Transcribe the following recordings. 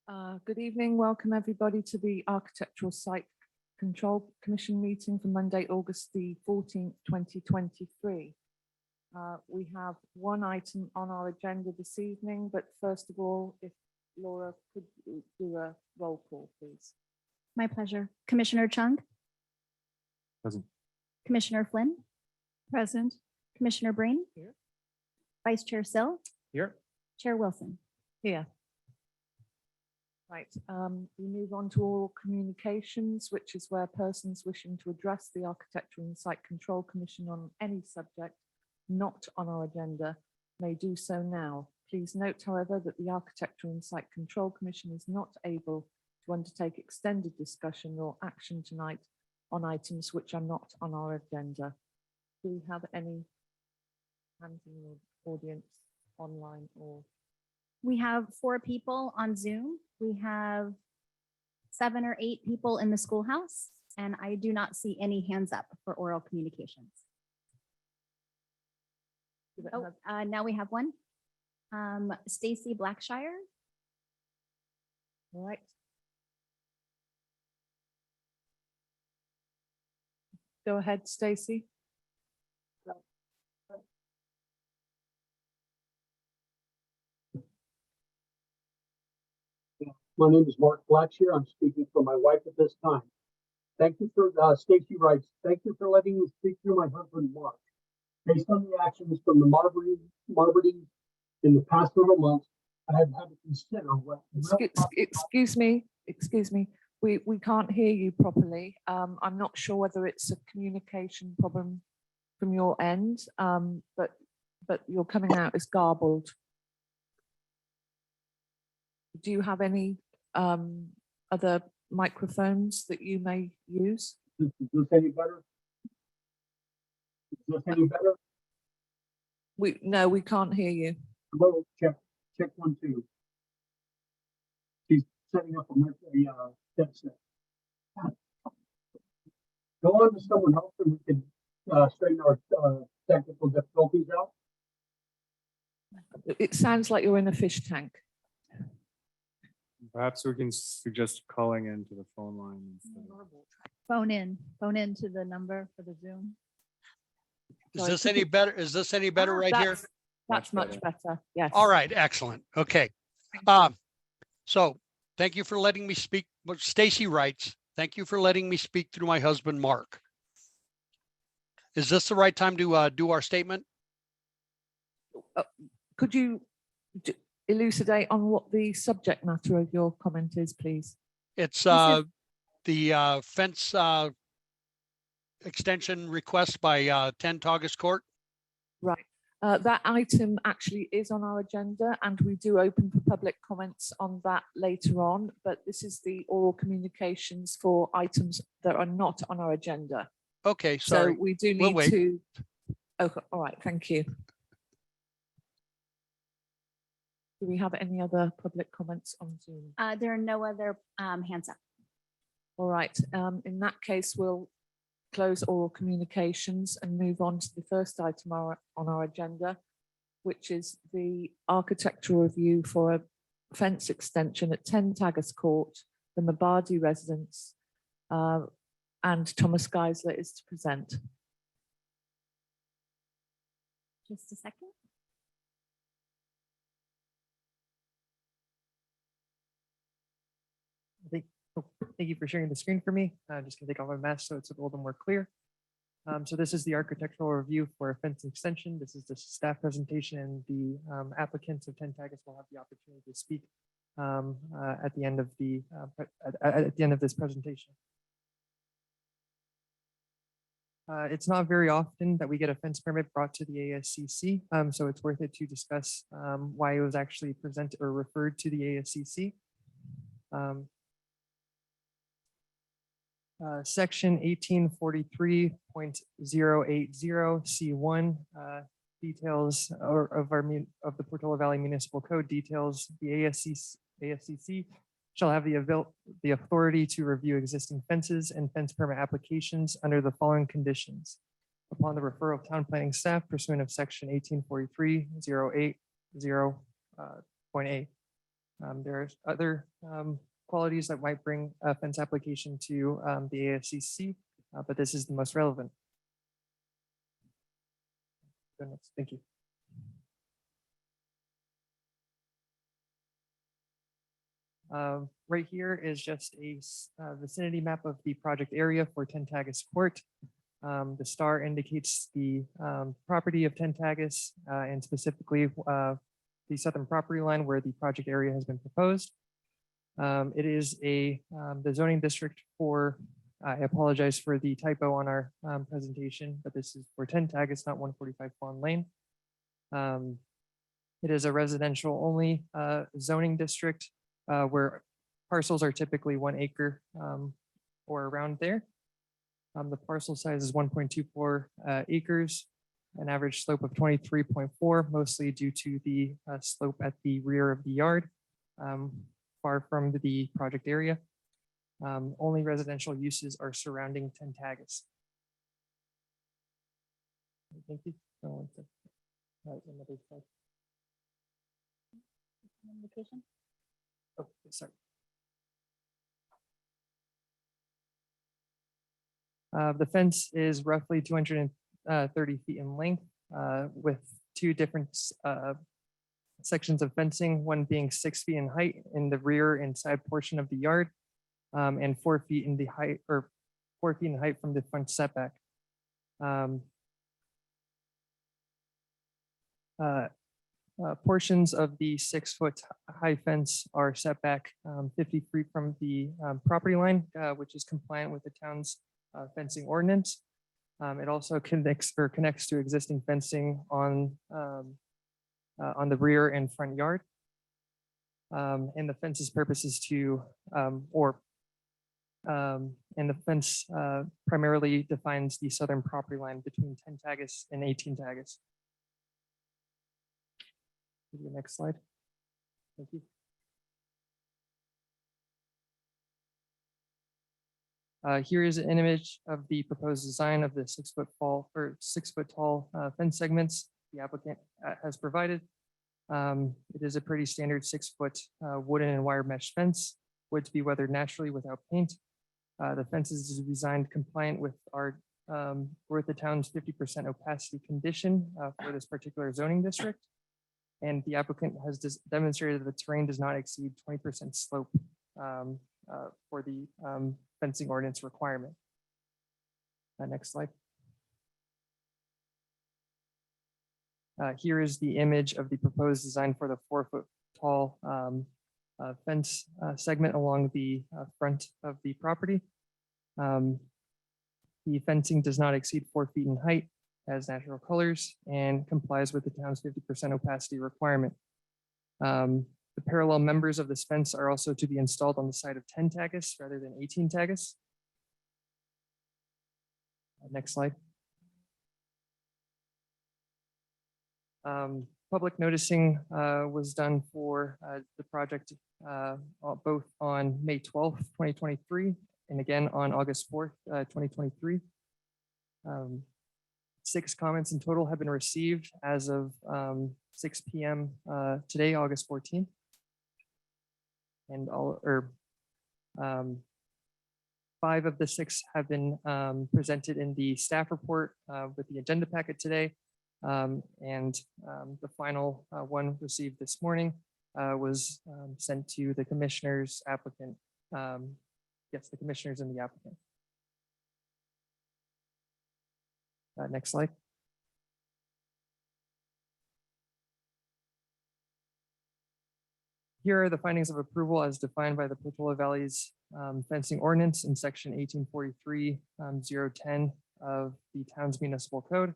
Good evening. Welcome everybody to the Architectural Site Control Commission meeting for Monday, August the 14th, 2023. We have one item on our agenda this evening, but first of all, if Laura could do a roll call, please. My pleasure. Commissioner Chung? Present. Commissioner Flynn? Present. Commissioner Breen? Here. Vice Chair Sill? Here. Chair Wilson? Here. Right, we move on to oral communications, which is where persons wishing to address the Architectural and Site Control Commission on any subject not on our agenda may do so now. Please note, however, that the Architectural and Site Control Commission is not able to undertake extended discussion or action tonight on items which are not on our agenda. Do we have any hands in the audience online or? We have 4 people on Zoom. We have 7 or 8 people in the schoolhouse, and I do not see any hands up for oral communications. Now we have one. Stacy Blackshire. All right. Go ahead, Stacy. My name is Mark Blackshear. I'm speaking for my wife at this time. Thank you for, Stacy writes, thank you for letting me speak through my husband, Mark. Based on the actions from the Marbury in the past several months, I have had to consider what. Excuse me. We can't hear you properly. I'm not sure whether it's a communication problem from your end, but you're coming out as garbled. Do you have any other microphones that you may use? Is this any better? Is this any better? No, we can't hear you. Hello, check 1 2. She's setting up a headset. Go on to someone else and we can straighten our technical difficulties out. It sounds like you're in a fish tank. Perhaps we can suggest calling into the phone line instead. Phone in to the number for the Zoom. Is this any better? Is this any better right here? That's much better. Yes. All right, excellent. Okay. So thank you for letting me speak. Stacy writes, thank you for letting me speak through my husband, Mark. Is this the right time to do our statement? Could you elucidate on what the subject matter of your comment is, please? It's the fence extension request by 10 Tagus Court. Right. That item actually is on our agenda and we do open for public comments on that later on, but this is the oral communications for items that are not on our agenda. Okay, sorry. So we do need to. Okay, all right, thank you. Do we have any other public comments on Zoom? There are no other hands up. All right, in that case, we'll close oral communications and move on to the first item on our agenda, which is the architectural review for a fence extension at 10 Tagus Court, the Mabadi residence, and Thomas Geisler is to present. Just a second. Thank you for sharing the screen for me. I'm just gonna take off my mask so it's a little more clear. So this is the architectural review for a fence extension. This is the staff presentation, and the applicants of 10 Tagus will have the opportunity to speak at the end of this presentation. It's not very often that we get a fence permit brought to the ASCC, so it's worth it to discuss why it was actually presented or referred to the ASCC. Section 1843.080 C1 details of the Portola Valley Municipal Code details the ASCC shall have the authority to review existing fences and fence permit applications under the following conditions. Upon the referral of town planning staff pursuant of section 1843.080.8. There are other qualities that might bring a fence application to the ASCC, but this is the most relevant. Go next. Thank you. Right here is just a vicinity map of the project area for Tentagus Court. The star indicates the property of Tentagus and specifically the southern property line where the project area has been proposed. It is the zoning district for, I apologize for the typo on our presentation, but this is for Tentagus, not 145 Fawn Lane. It is a residential only zoning district where parcels are typically 1 acre or around there. The parcel size is 1.24 acres, an average slope of 23.4, mostly due to the slope at the rear of the yard, far from the project area. Only residential uses are surrounding Tentagus. Thank you. Another slide. Location? Oh, sorry. The fence is roughly 230 feet in length with 2 different sections of fencing, one being 6 feet in height in the rear and side portion of the yard and 4 feet in the height or 4 feet in height from the front setback. Portions of the 6-foot high fence are set back 50 feet from the property line, which is compliant with the town's fencing ordinance. It also connects to existing fencing on the rear and front yard. And the fence's purpose is to, and the fence primarily defines the southern property line between Tentagus and 18 Tagus. The next slide. Thank you. Here is an image of the proposed design of the 6-foot tall fence segments the applicant has provided. It is a pretty standard 6-foot wooden and wire mesh fence, wood to be weathered naturally without paint. The fence is designed compliant with the town's 50% opacity condition for this particular zoning district. And the applicant has demonstrated that the terrain does not exceed 20% slope for the fencing ordinance requirement. Next slide. Here is the image of the proposed design for the 4-foot tall fence segment along the front of the property. The fencing does not exceed 4 feet in height, has natural colors, and complies with the town's 50% opacity requirement. The parallel members of this fence are also to be installed on the side of 10 Tagus rather than 18 Tagus. Next slide. Public noticing was done for the project both on May 12th, 2023, and again on August 4th, 2023. 6 comments in total have been received as of 6 p.m. Today, August 14th. And 5 of the 6 have been presented in the staff report with the agenda packet today. The final one received this morning was sent to the commissioners, applicant. Yes, the commissioners and the applicant. Next slide. Here are the findings of approval as defined by the Portola Valley's fencing ordinance in section 1843-010 of the town's municipal code.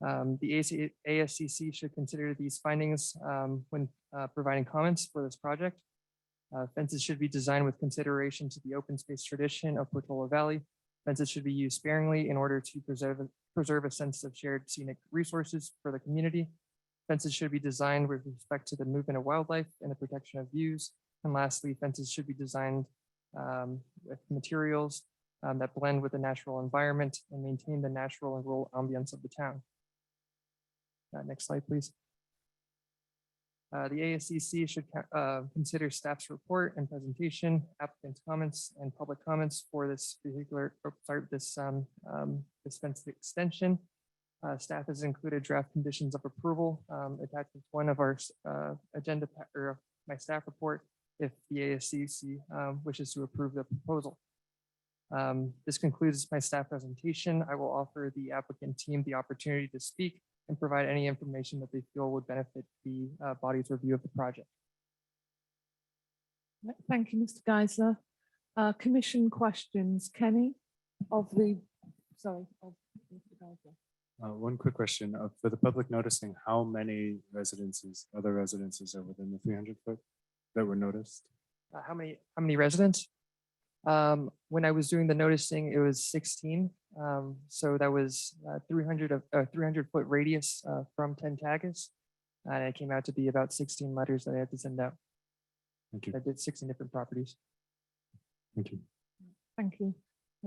The ASCC should consider these findings when providing comments for this project. Fences should be designed with consideration to the open space tradition of Portola Valley. Fences should be used sparingly in order to preserve a sense of shared scenic resources for the community. Fences should be designed with respect to the movement of wildlife and the protection of views. And lastly, fences should be designed with materials that blend with the natural environment and maintain the natural and rural ambience of the town. Next slide, please. The ASCC should consider staff's report and presentation, applicant's comments and public comments for this particular, this fence extension. Staff has included draft conditions of approval attached as one of our agenda or my staff report if the ASCC wishes to approve the proposal. This concludes my staff presentation. I will offer the applicant team the opportunity to speak and provide any information that they feel would benefit the body's review of the project. Thank you, Mr. Geisler. Commission questions, Kenny, of Mr. Geisler. One quick question, for the public noticing, how many other residences are within the 300 foot that were noticed? How many residents? When I was doing the noticing, it was 16. So that was 300 foot radius from Tentagus. And it came out to be about 16 letters that I had to send out. Thank you. I did 16 different properties. Thank you. Thank you.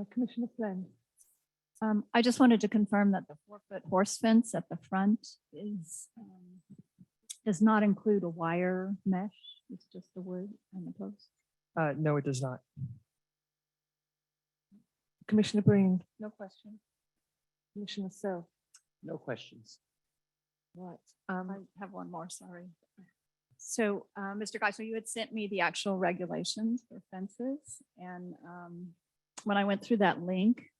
Commissioner Flynn. I just wanted to confirm that the 4-foot horse fence at the front is, does not include a wire mesh. It's just the wood and the post. No, it does not. Commissioner Breen. No question. Commissioner Sill. No questions. Right. I have one more, sorry. So, Mr. Geisler, you had sent me the actual regulations for fences. And when I went through that link,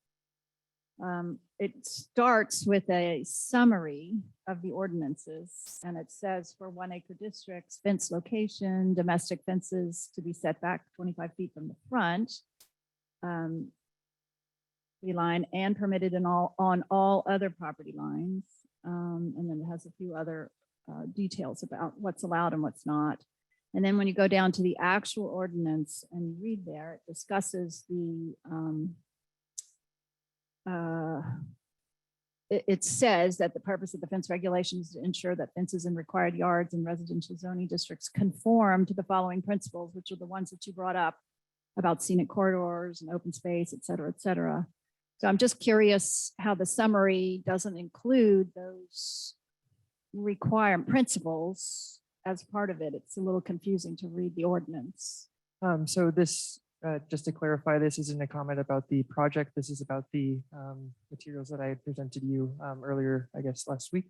it starts with a summary of the ordinances. And it says for 1 acre districts, fence location, domestic fences to be set back 25 feet from the front. Line and permitted on all other property lines. And then it has a few other details about what's allowed and what's not. And then when you go down to the actual ordinance and you read there, it discusses the, it says that the purpose of the fence regulation is to ensure that fences in required yards and residential zoning districts conform to the following principles, which are the ones that you brought up about scenic corridors and open space, et cetera, et cetera. So I'm just curious how the summary doesn't include those principles as part of it. It's a little confusing to read the ordinance. So this, just to clarify, this isn't a comment about the project. This is about the materials that I had presented you earlier, I guess, last week.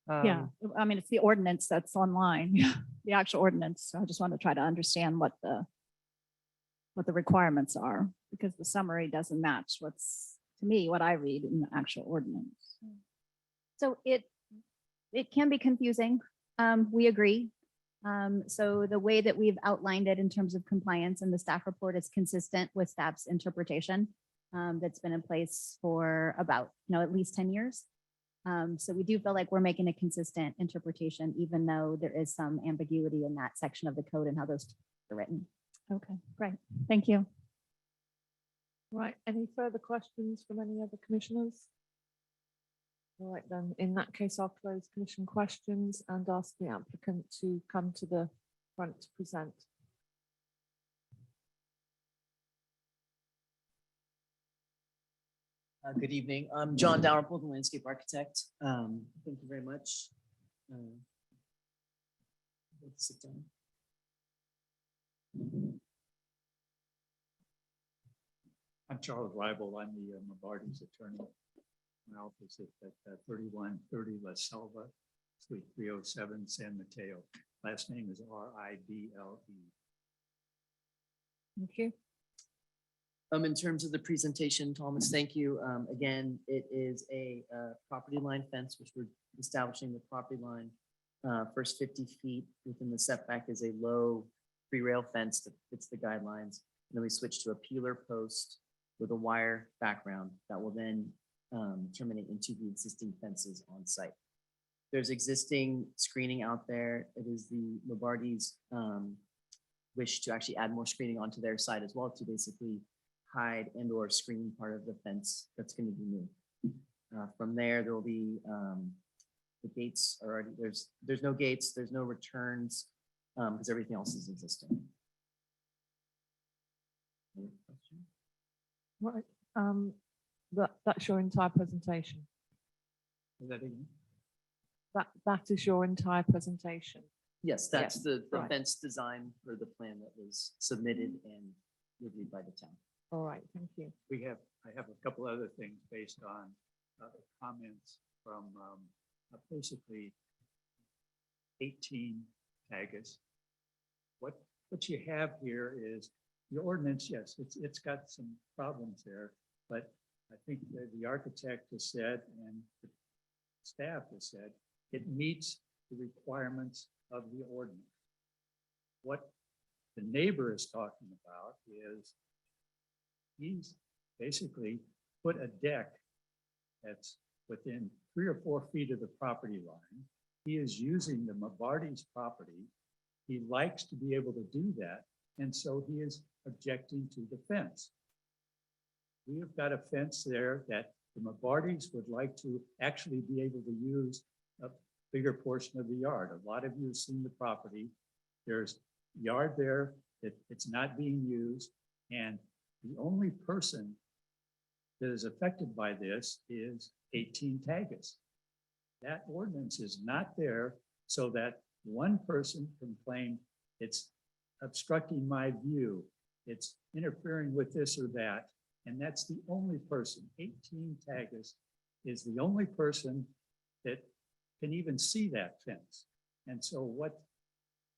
Yeah, I mean, it's the ordinance that's online, the actual ordinance. So I just want to try to understand what the requirements are, because the summary doesn't match what's, to me, what I read in the actual ordinance. So it can be confusing. We agree. So the way that we've outlined it in terms of compliance in the staff report is consistent with staff's interpretation that's been in place for about, at least 10 years. So we do feel like we're making a consistent interpretation, even though there is some ambiguity in that section of the code and how those are written. Okay, great. Thank you. Right. Any further questions from any other commissioners? All right, then in that case, I'll close commission questions and ask the applicant to come to the front to present. Good evening. I'm John Dalrymple, the landscape architect. Thank you very much. Sit down. I'm Charles Weibel. I'm the Mabardi's attorney. My office is at 3130 La Selva, Suite 307, San Mateo. Last name is R-I-B-L-E. Thank you. In terms of the presentation, Thomas, thank you. Again, it is a property line fence, which we're establishing the property line. First 50 feet within the setback is a low pre-rail fence that fits the guidelines. And then we switch to a peeler post with a wire background that will then terminate into the existing fences on site. There's existing screening out there. It is the Mabardi's wish to actually add more screening onto their side as well to basically hide and or screen part of the fence that's going to be new. From there will be the gates are already, there's no gates, there's no returns because everything else is existing. Any question? Right. That's your entire presentation. Is that again? that is your entire presentation. Yes, that's the right. fence design for the plan that was submitted and reviewed by the town. All right, thank you. I have a couple other things based on comments from basically 18 taggers. What you have here is the ordinance, yes, it's got some problems there, but I think that the architect has said and the staff has said it meets the requirements of the ordinance. What the neighbor is talking about is he's basically put a deck that's within 3 or 4 feet of the property line. He is using the Mabardi's property. He likes to be able to do that, and so he is objecting to the fence. We have got a fence there that the Mabardi's would like to actually be able to use a bigger portion of the yard. A lot of you have seen the property. There's yard there that it's not being used, and the only person that is affected by this is 18 taggers. That ordinance is not there so that one person can claim it's obstructing my view, it's interfering with this or that, and that's the only person. 18 taggers is the only person that can even see that fence. And so what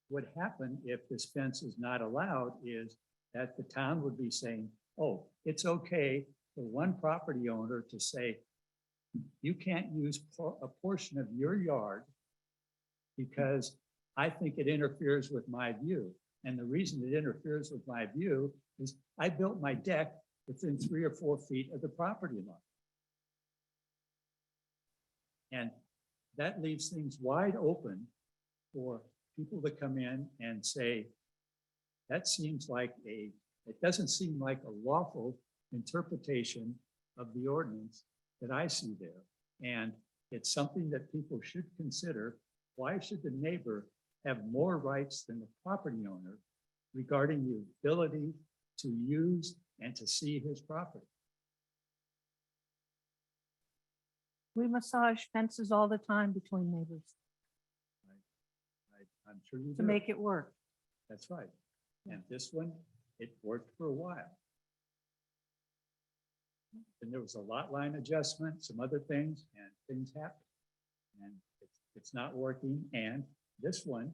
would happen if this fence is not allowed is that the town would be saying, oh, it's okay for one property owner to say, you can't use a portion of your yard because I think it interferes with my view. And the reason it interferes with my view is I built my deck within 3 or 4 feet of the property line. And that leaves things wide open for people to come in and say, that seems like it doesn't seem like a lawful interpretation of the ordinance that I see there. And it's something that people should consider. Why should the neighbor have more rights than the property owner regarding the ability to use and to see his property? We massage fences all the time between neighbors I'm sure you to do. make it work. That's right. And this one, it worked for a while. And there was a lot line adjustment, some other things, and things happened. And it's not working. And this one,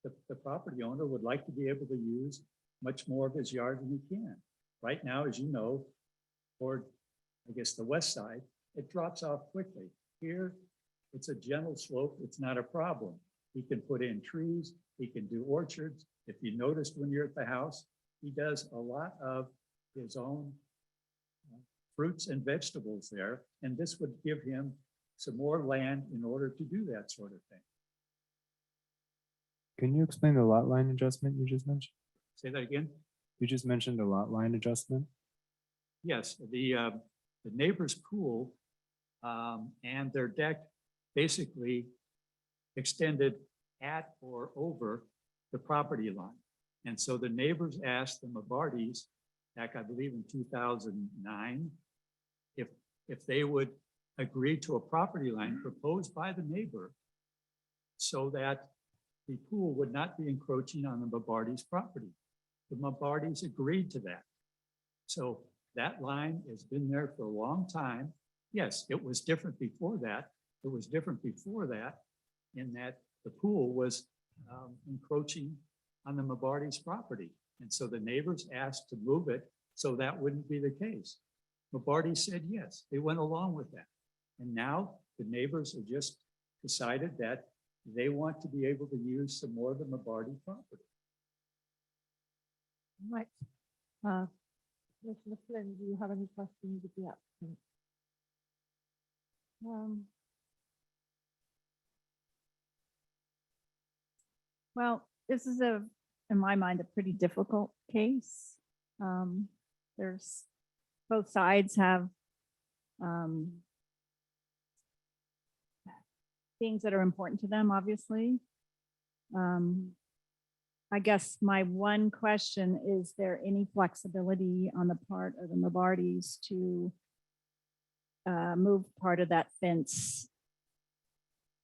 the property owner would like to be able to use much more of his yard than he can. Right now, as you know, toward, I guess, the west side, it drops off quickly. Here, it's a gentle slope. It's not a problem. He can put in trees. He can do orchards. If you noticed when you're at the house, he does a lot of his own fruits and vegetables there. And this would give him some more land in order to do that sort of thing. Can you explain the lot line adjustment you just mentioned? Say that again? You just mentioned a lot line adjustment. Yes, the neighbor's pool and their deck basically extended at or over the property line. And so the neighbors asked the Mabardi's back, I believe in 2009, if they would agree to a property line proposed by the neighbor so that the pool would not be encroaching on the Mabardi's property. The Mabardi's agreed to that. So that line has been there for a long time. Yes, it was different before that. It was different before that in that the pool was encroaching on the Mabardi's property. And so the neighbors asked to move it so that wouldn't be the case. Mabardi said yes, they went along with that. And now the neighbors have just decided that they want to be able to use some more of the Mabardi property. Right. Commissioner Flynn, do you have any questions of the applicant? Well, this is in my mind, a pretty difficult case. There's, both sides have things that are important to them, obviously. I guess my one question, is there any flexibility on the part of the Mabardi's to move part of that fence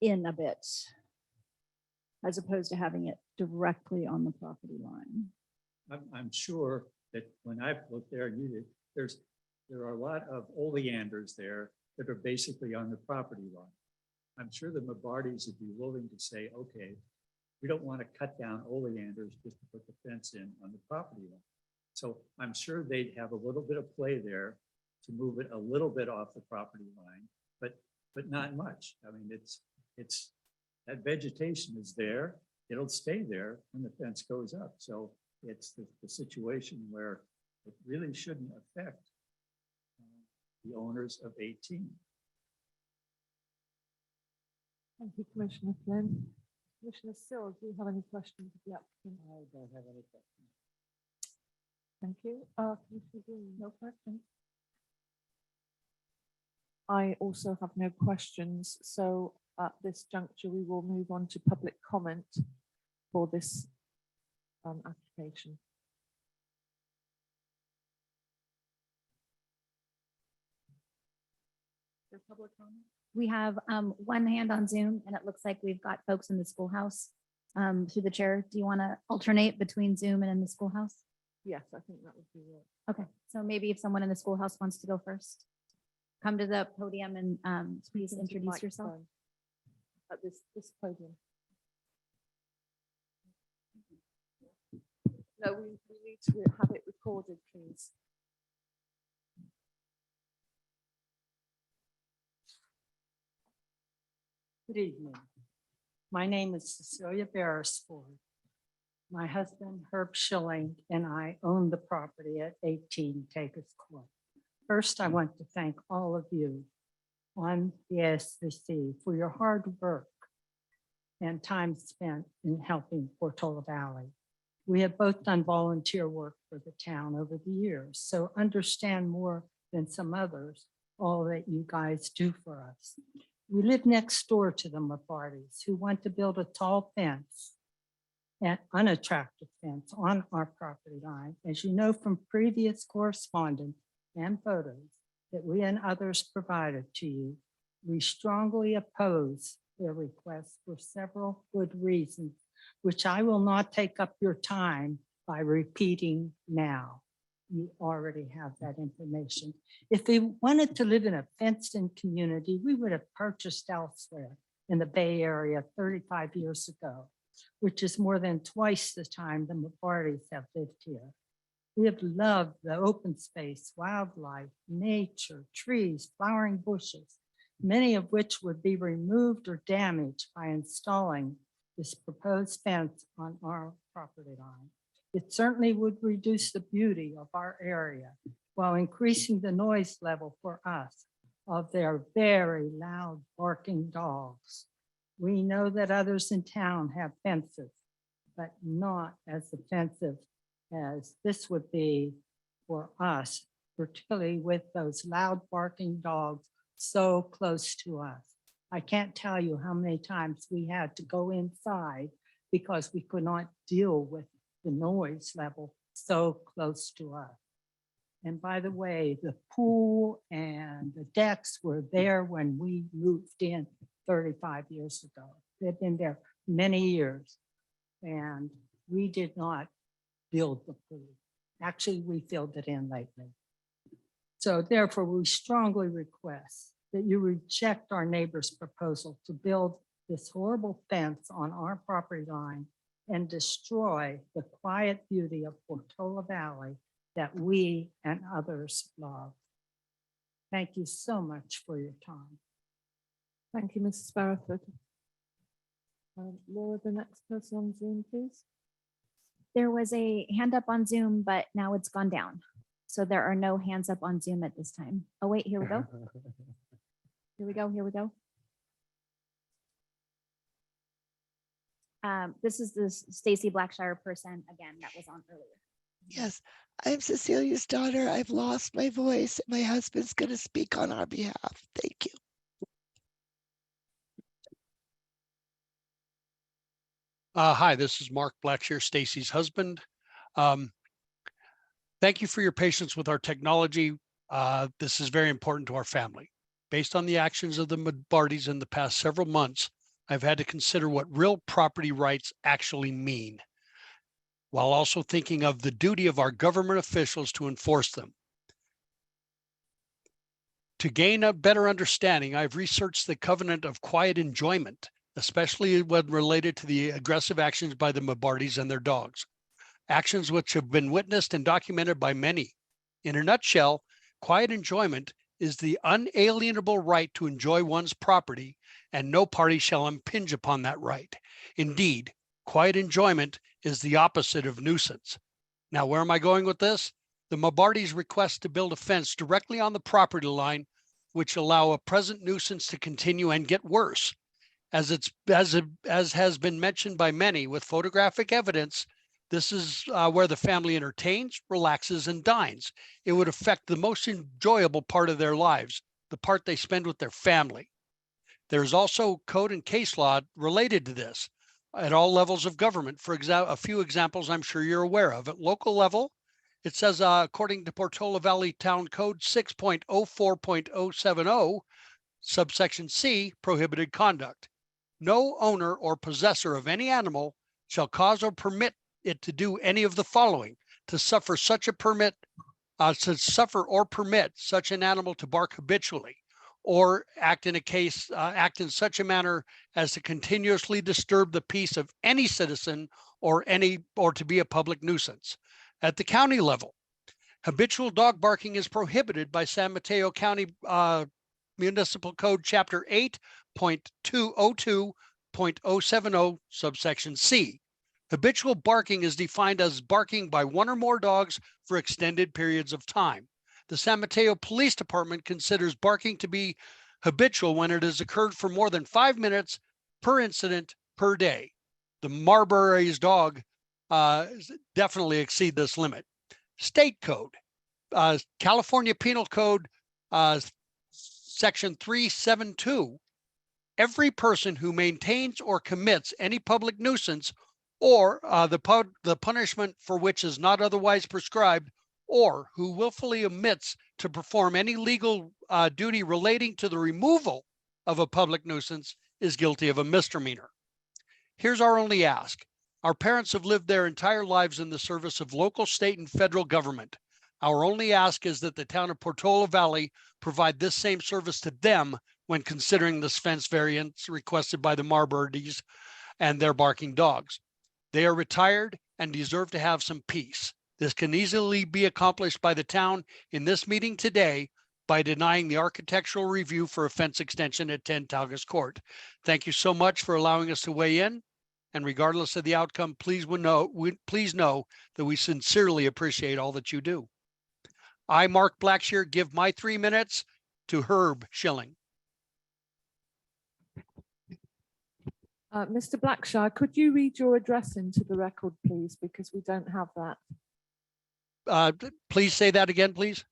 in a bit, as opposed to having it directly on the property line. I'm sure that when I've looked there, there are a lot of oleanders there that are basically on the property line. I'm sure the Mabardis would be willing to say, okay, we don't want to cut down oleanders just to put the fence in on the property line. So I'm sure they'd have a little bit of play there to move it a little bit off the property line, but not much. I mean, it's that vegetation is there. It'll stay there when the fence goes up. So it's the situation where it really shouldn't affect the owners of 18. Thank you, Commissioner Flynn. Commissioner Sill, do you have any questions of the applicant? I don't have any questions. Thank you. Commissioner Green, no questions? I also have no questions. So at this juncture, we will move on to public comment for this application. For public comment? We have one hand on Zoom, and it looks like we've got folks in the schoolhouse through the chair. Do you want to alternate between Zoom and in the schoolhouse? Yes, I think that would be it. Okay, so maybe if someone in the schoolhouse wants to go first, come to the podium and please Into the introduce yourself. microphone at this podium. No, we need to have it recorded, please. Good evening. My name is Cecilia Beresford. My husband Herb Schilling and I own the property at 18 Takers Court. First, I want to thank all of you on the ASCC for your hard work and time spent in helping Portola Valley. We have both done volunteer work for the town over the years, so understand more than some others all that you guys do for us. We live next door to the Mabardis, who want to build a tall fence, an unattractive fence on our property line. As you know from previous correspondence and photos that we and others provided to you, we strongly oppose their request for several good reasons, which I will not take up your time by repeating now. You already have that information. If they wanted to live in a fenced-in community, we would have purchased elsewhere in the Bay Area 35 years ago, which is more than twice the time the Mabardis have lived here. We have loved the open space, wildlife, nature, trees, flowering bushes, many of which would be removed or damaged by installing this proposed fence on our property line. It certainly would reduce the beauty of our area while increasing the noise level for us of their very loud barking dogs. We know that others in town have fences, but not as offensive as this would be for us, particularly with those loud barking dogs so close to us. I can't tell you how many times we had to go inside because we could not deal with the noise level so close to us. And by the way, the pool and the decks were there when we moved in 35 years ago. They've been there many years, and we did not build the pool. Actually, we filled it in lately. So therefore, we strongly request that you reject our neighbor's proposal to build this horrible fence on our property line and destroy the quiet beauty of Portola Valley that we and others love. Thank you so much for your time. Thank you, Mrs. Barrowford. Laura, the next person on Zoom, please. There was a hand up on Zoom, but now it's gone down. So there are no hands up on Zoom at this time. Oh, wait, here we go. Here we go, here we go. This is the Stacy Blackshire person again that was on earlier. Yes, I'm Cecilia's daughter. I've lost my voice. My husband's going to speak on our behalf. Thank you. Hi, this is Mark Blackshire, Stacy's husband. Thank you for your patience with our technology. This is very important to our family. Based on the actions of the Mabardis in the past several months, I've had to consider what real property rights actually mean, while also thinking of the duty of our government officials to enforce them. To gain a better understanding, I've researched the covenant of quiet enjoyment, especially when related to the aggressive actions by the Mabardis and their dogs, actions which have been witnessed and documented by many. In a nutshell, quiet enjoyment is the unalienable right to enjoy one's property, and no party shall impinge upon that right. Indeed, quiet enjoyment is the opposite of nuisance. Now, where am I going with this? The Mabardis request to build a fence directly on the property line, which allow a present nuisance to continue and get worse. As has been mentioned by many with photographic evidence, this is where the family entertains, relaxes, and dines. It would affect the most enjoyable part of their lives, the part they spend with their family. There's also code and case law related to this at all levels of government. For example, a few examples I'm sure you're aware of. At local level, it says, according to Portola Valley Town Code 6.04.070, subsection C, prohibited conduct. No owner or possessor of any animal shall cause or permit it to do any of the following: to suffer or permit such an animal to bark habitually, or act in such a manner as to continuously disturb the peace of any citizen or to be a public nuisance. At the county level, habitual dog barking is prohibited by San Mateo County Municipal Code Chapter 8.202.070, subsection C. Habitual barking is defined as barking by one or more dogs for extended periods of time. The San Mateo Police Department considers barking to be habitual when it has occurred for more than 5 minutes per incident per day. The Marbury's dog definitely exceed this limit. State code, California Penal Code, Section 372. Every person who maintains or commits any public nuisance or the punishment for which is not otherwise prescribed, or who willfully omits to perform any legal duty relating to the removal of a public nuisance is guilty of a misdemeanor. Here's our only ask. Our parents have lived their entire lives in the service of local, state, and federal government. Our only ask is that the town of Portola Valley provide this same service to them when considering this fence variance requested by the Marburdis and their barking dogs. They are retired and deserve to have some peace. This can easily be accomplished by the town in this meeting today by denying the architectural review for a fence extension at 10 Tagus Court. Thank you so much for allowing us to weigh in. And regardless of the outcome, please know that we sincerely appreciate all that you do. I, Mark Blackshear, give my 3 minutes to Herb Schilling. Mr. Blackshire, could you read your address into the record, please, because we don't have that. Please say that again, please.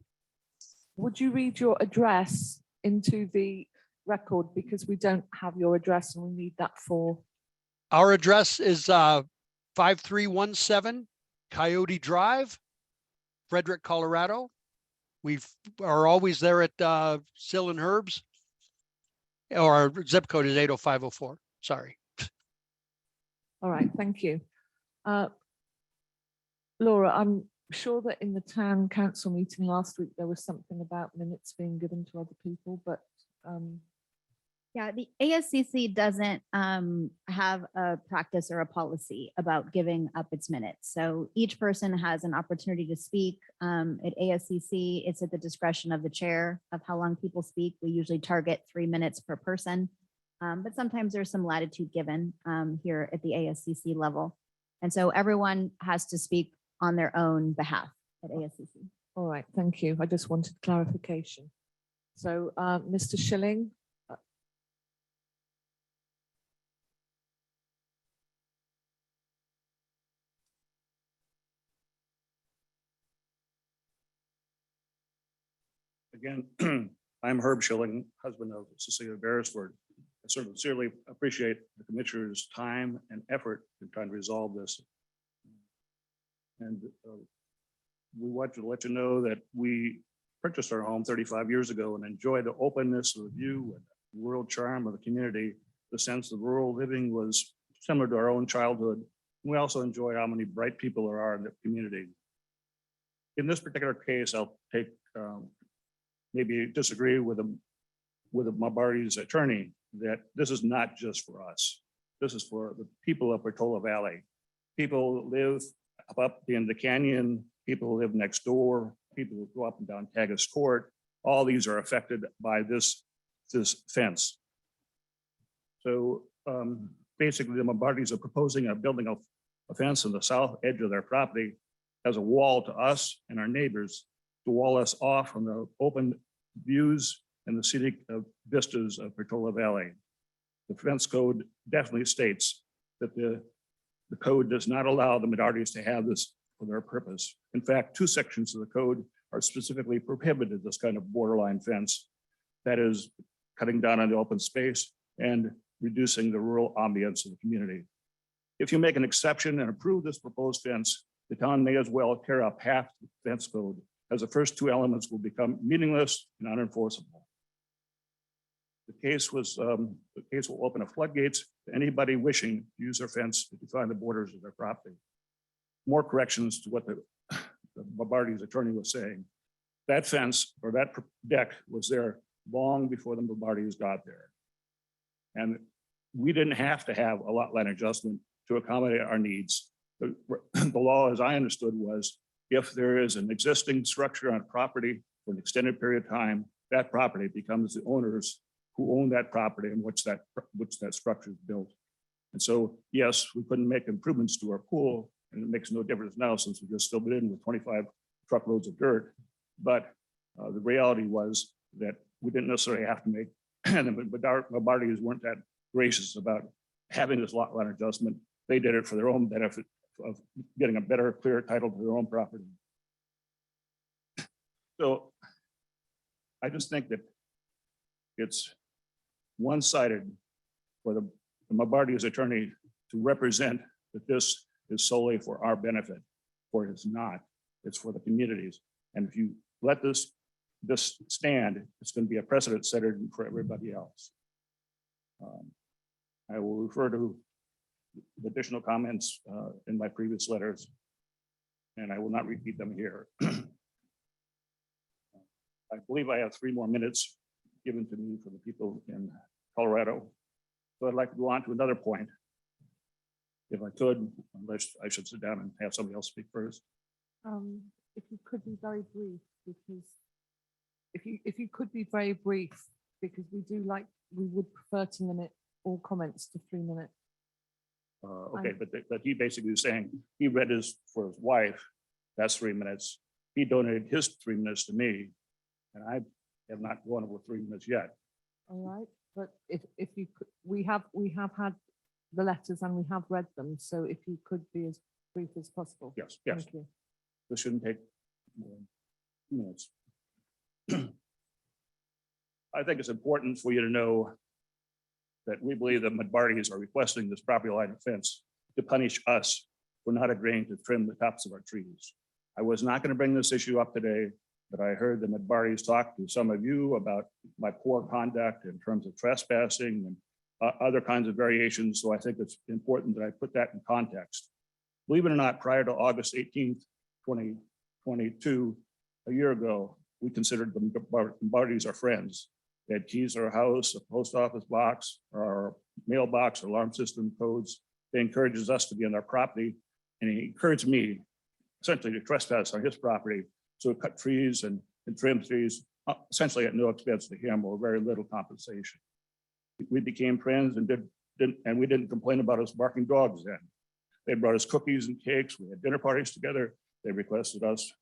Would you read your address into the record, because we don't have your address and we need that for. Our address is 5317 Coyote Drive, Frederick, Colorado. We are always there at Sill and Herb's, or our zip code is 80504. Sorry. All right, thank you. Laura, I'm sure that in the town council meeting last week, there was something about minutes being given to other people, but yeah, the ASCC doesn't have a practice or a policy about giving up its minutes. So each person has an opportunity to speak. At ASCC, it's at the discretion of the chair of how long people speak. We usually target 3 minutes per person, but sometimes there's some latitude given here at the ASCC level. And so everyone has to speak on their own behalf at ASCC. all right, thank you. I just wanted clarification. So Mr. Schilling. Again, I'm Herb Schilling, husband of Cecilia Beresford. I sincerely appreciate the commissioner's time and effort in trying to resolve this. And we want to let you know that we purchased our home 35 years ago and enjoy the openness of the view and the rural charm of the community the sense of rural living was similar to our own childhood. We also enjoy how many bright people there are in the community. In this particular case, I'll take, maybe disagree with Mabardi's attorney that this is not just for us. This is for the people of Portola Valley. People live up in the canyon, people live next door, people who go up and down Tagus Court. All these are affected by this fence. So basically the Mabardis are proposing building a fence on the south edge of their property as a wall to us and our neighbors to wall us off from the open views and the scenic vistas of Portola Valley. The fence code definitely states that the code does not allow the Mabardis to have this for their purpose. In fact, 2 sections of the code are specifically prohibited this kind of borderline fence. That is cutting down on the open space and reducing the rural ambience of the community. If you make an exception and approve this proposed fence, the town may as well tear up half the fence code, as the first 2 elements will become meaningless and unenforceable. The case will open a floodgates to anybody wishing to use their fence to define the borders of their property. More corrections to what the Mabardis attorney was saying. That fence or that deck was there long before the Mabardis got there. And we didn't have to have a lot line adjustment to accommodate our needs. The law, as I understood, was if there is an existing structure on property for an extended period of time, that property becomes the owners who own that property and which that structure is built. And so, yes, we couldn't make improvements to our pool, and it makes no difference now since we just still been in with 25 truckloads of dirt. But the reality was that we didn't necessarily have to make, and the Mabardis weren't that gracious about having this lot line adjustment. They did it for their own benefit of getting a better, clear title to their own property. So I just think that it's one-sided for the Mabardis attorney to represent that this is solely for our benefit, for it's not. It's for the communities. And if you let this stand, it's going to be a precedent setter for everybody else. I will refer to the additional comments in my previous letters, and I will not repeat them here. I believe I have 3 more minutes given to me for the people in Colorado. So I'd like to go on to another point. If I could, unless I should sit down and have somebody else speak first. If you could be very brief, because if you could be very brief, because we would prefer to limit all comments to 3 minutes. Okay, but he basically was saying he read his for his wife. That's 3 minutes. He donated his 3 minutes to me, and I have not gone over 3 minutes yet. All right, but if you could, we have had the letters and we have read them. So if you could be as brief as possible. Yes, yes. Thank you. This shouldn't take more than 2 minutes. I think it's important for you to know that we believe the Mabardis are requesting this property line fence to punish us for not agreeing to trim the tops of our trees. I was not going to bring this issue up today, but I heard the Mabardis talk to some of you about my poor conduct in terms of trespassing and other kinds of variations. So I think it's important that I put that in context. Believe it or not, prior to August 18th, 2022, a year ago, we considered the Mabardis our friends. They had keys to our house, a post office box, our mailbox, alarm system codes. They encourages us to be on their property, and he encouraged me essentially to trespass on his property. So cut trees and trim trees, essentially at no expense to him or very little compensation. We became friends and we didn't complain about us barking dogs then. They brought us cookies and cakes. We had dinner parties together. They requested us.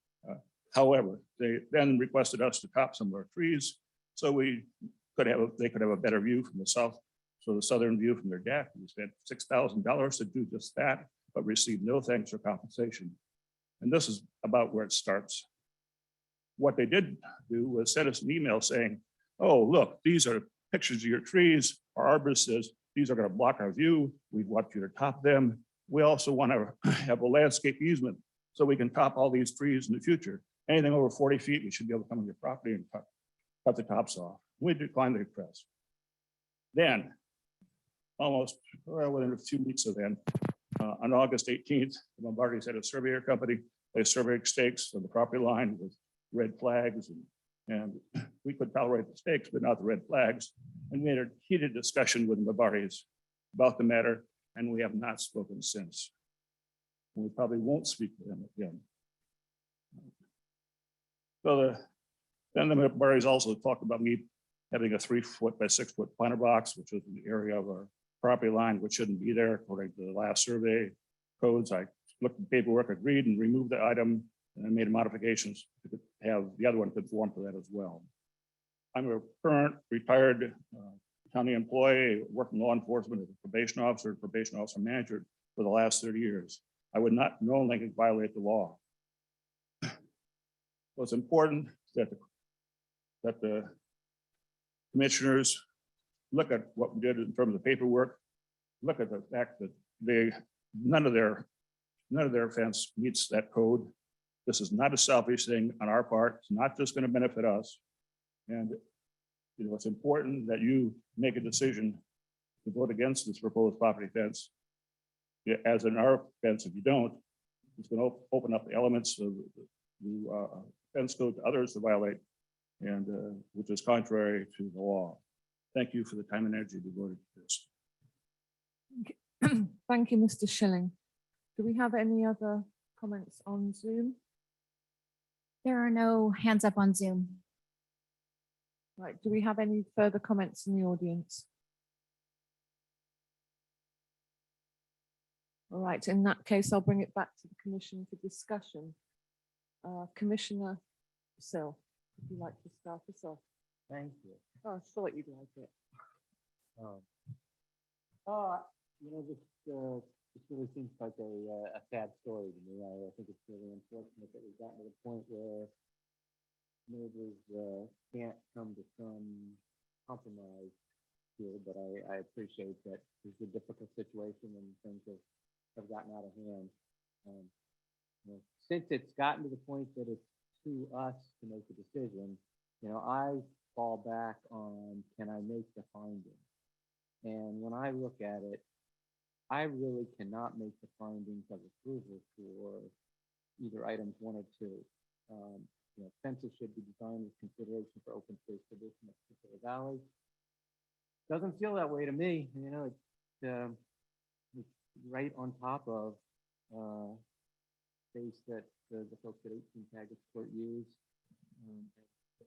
However, they then requested us to top some of our trees so they could have a better view from the south. So the southern view from their deck. We spent $6,000 to do just that, but received no thanks or compensation. And this is about where it starts. What they did do was send us an email saying, oh, look, these are pictures of your trees. Our arborist says these are going to block our view. We want you to top them. We also want to have a landscape easement so we can top all these trees in the future. Anything over 40 feet, you should be able to come on your property and cut the tops off. We declined the request. Then almost, well, within a few weeks of then. On August 18th, the Lombardis had a surveyor company. They surveyed stakes on the property line with red flags, and we could tolerate the stakes, but not the red flags. And we had a heated discussion with the Lombardis about the matter, and we have not spoken since. And we probably won't speak to them again. So then the Lombardis also talked about me having a 3-foot by 6-foot planter box, which was in the area of our property line, which shouldn't be there according to the last survey codes. I looked at the paperwork, agreed, and removed the item, and I made modifications to have the other one conform to that as well. I'm a current retired county employee, working law enforcement as a probation officer manager for the last 30 years. I would not knowingly violate the law. So it's important that the commissioners look at what we did in terms of paperwork, look at the fact that none of their fence meets that code. This is not a selfish thing on our part. It's not just going to benefit us. And it's important that you make a decision to vote against this proposed property fence. As in our fence, if you don't, it's going to open up the elements of the fence code to others to violate, and which is contrary to the law. Thank you for the time and energy devoted to this. Thank you, Mr. Schilling. Do we have any other comments on Zoom? There are no hands up on Zoom. Right, do we have any further comments in the audience? All right, in that case, I'll bring it back to the commission for discussion. Commissioner Sill, would you like to start us off? Thank you. Oh, I thought you'd like it. This really seems like a sad story to me. I think it's really unfortunate that we've gotten to the point where neighbors can't come to some compromise here, but I appreciate that it's a difficult situation and things have gotten out of hand. Since it's gotten to the point that it's to us to make a decision, I fall back on, can I make the finding? And when I look at it, I really cannot make the findings of approval for either items 1 or 2. Fences should be designed with consideration for open space tradition of particular valley. Doesn't feel that way to me. It's right on top of space that the folks at 18 Taggart Court use.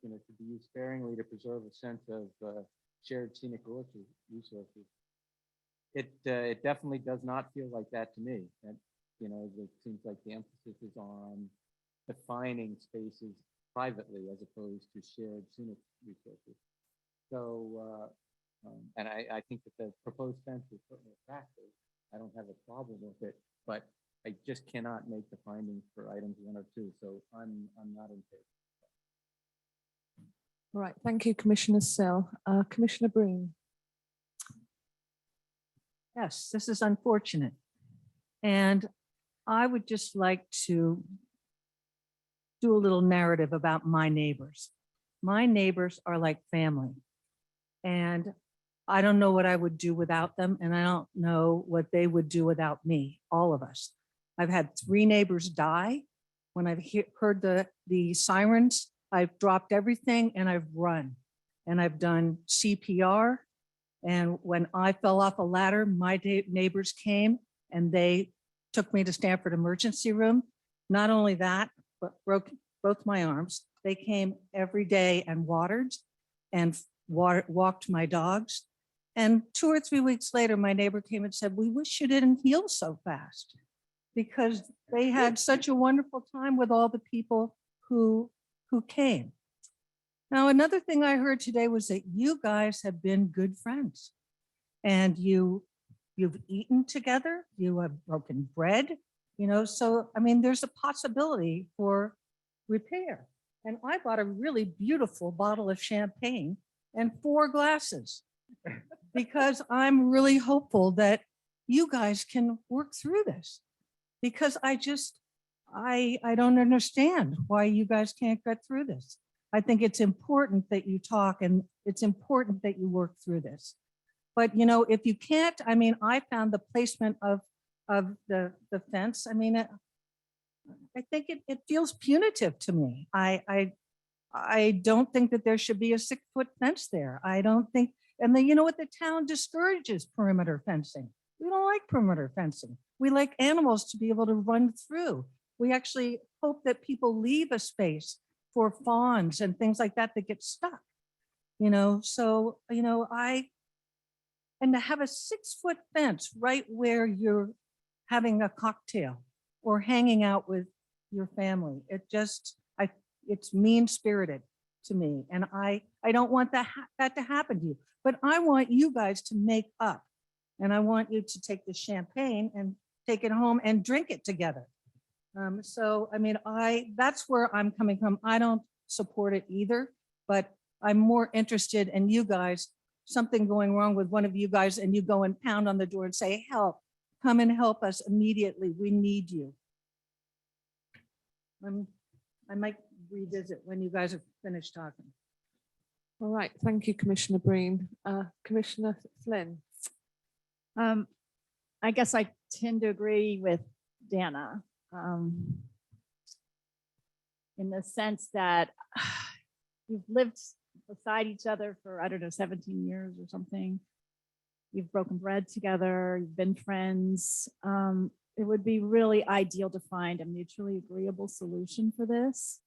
To be used sparingly to preserve a sense of shared scenic resources. It definitely does not feel like that to me. And it seems like the emphasis is on defining spaces privately as opposed to shared scenic resources. So, and I think that the proposed fence is certainly attractive. I don't have a problem with it, but I just cannot make the findings for items 1 or 2. So I'm not in favor. All right, thank you, Commissioner Sill. Commissioner Breen. Yes, this is unfortunate. And I would just like to do a little narrative about my neighbors. My neighbors are like family. And I don't know what I would do without them, and I don't know what they would do without me, all of us. I've had 3 neighbors die. When I've heard the sirens, I've dropped everything and I've run. And I've done CPR. And when I fell off a ladder, my neighbors came and they took me to Stanford Emergency Room. Not only that, but broke both my arms. They came every day and watered and walked my dogs. And 2 or 3 weeks later, my neighbor came and said, "We wish you didn't heal so fast," because they had such a wonderful time with all the people who came. Now, another thing I heard today was that you guys have been good friends and you've eaten together, you have broken bread, so, I mean, there's a possibility for repair. And I bought a really beautiful bottle of champagne and 4 glasses because I'm really hopeful that you guys can work through this, because I don't understand why you guys can't get through this. I think it's important that you talk and it's important that you work through this. But, you know, if you can't, I mean, I found the placement of the fence, I mean, I think it feels punitive to me. I don't think that there should be a 6-foot fence there. I don't think, and then, you know what, the town discourages perimeter fencing. We don't like perimeter fencing. We like animals to be able to run through. We actually hope that people leave a space for fawns and things like that that get stuck. You know, so, you know, and to have a 6-foot fence right where you're having a cocktail or hanging out with your family, it's mean spirited to me. And I don't want that to happen to you, but I want you guys to make up. And I want you to take the champagne and take it home and drink it together. So, I mean, that's where I'm coming from. I don't support it either, but I'm more interested in you guys, something going wrong with one of you guys, and you go and pound on the door and say, help, come and help us immediately. We need you. I might revisit when you guys have finished talking. All right, thank you, Commissioner Breen. Commissioner Flynn. I guess I tend to agree with Dana in the sense that you've lived beside each other for, I don't know, 17 years or something. You've broken bread together, you've been friends. It would be really ideal to find a mutually agreeable solution for this.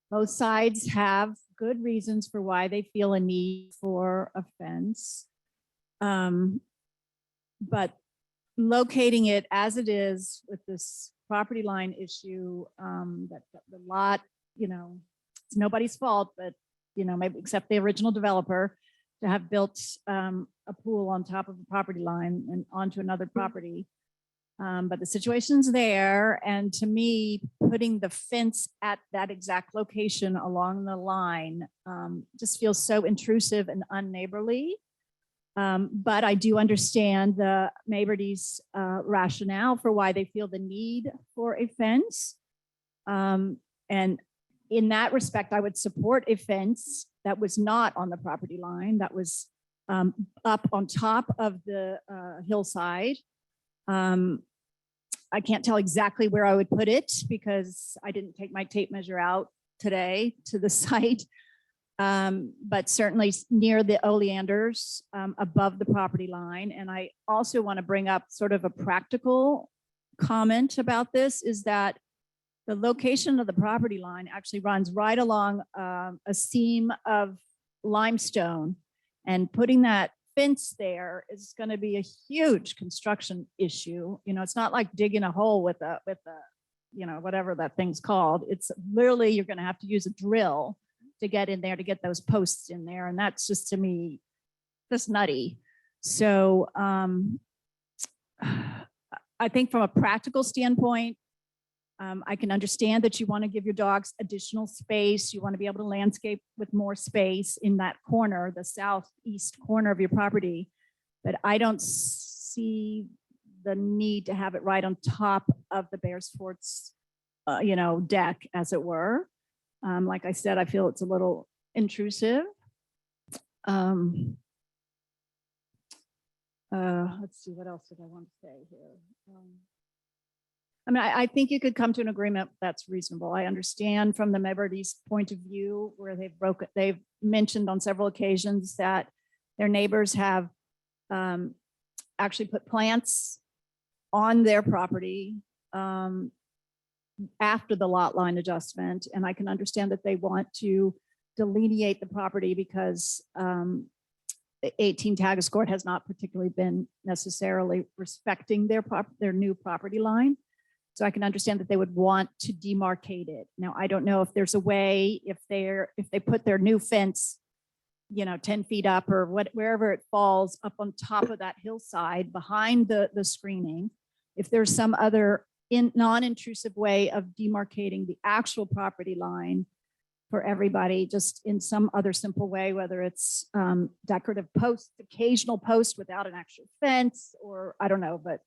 Both sides have good reasons for why they feel a need for a fence. But locating it as it is with this property line issue, that the lot, you know, it's nobody's fault, but, you know, maybe except the original developer to have built a pool on top of the property line and onto another property. But the situation's there. And to me, putting the fence at that exact location along the line just feels so intrusive and unneighborly. But I do understand the Maberty's rationale for why they feel the need for a fence. And in that respect, I would support a fence that was not on the property line, that was up on top of the hillside. I can't tell exactly where I would put it because I didn't take my tape measure out today to the site. But certainly near the oleanders above the property line. And I also want to bring up sort of a practical comment about this, is that the location of the property line actually runs right along a seam of limestone, and putting that fence there is going to be a huge construction issue. You know, it's not like digging a hole with a, you know, whatever that thing's called. It's literally, you're going to have to use a drill to get in there, to get those posts in there. And that's just, to me, just nutty. So I think from a practical standpoint, I can understand that you want to give your dogs additional space. You want to be able to landscape with more space in that corner, the southeast corner of your property. But I don't see the need to have it right on top of the Bearsfort's, you know, deck, as it were. Like I said, I feel it's a little intrusive. Let's see, what else did I want to say here? I mean, I think you could come to an agreement that's reasonable. I understand from the Maberty's point of view, where they've mentioned on several occasions that their neighbors have actually put plants on their property after the lot line adjustment. And I can understand that they want to delineate the property because 18 Tagus Court has not particularly been necessarily respecting their new property line. So I can understand that they would want to demarcate it. Now, I don't know if there's a way, if they put their new fence, you know, 10 feet up or wherever it falls up on top of that hillside behind the screening, if there's some other non-intrusive way of demarcating the actual property line for everybody, just in some other simple way, whether it's decorative posts, occasional posts without an actual fence, or I don't know, but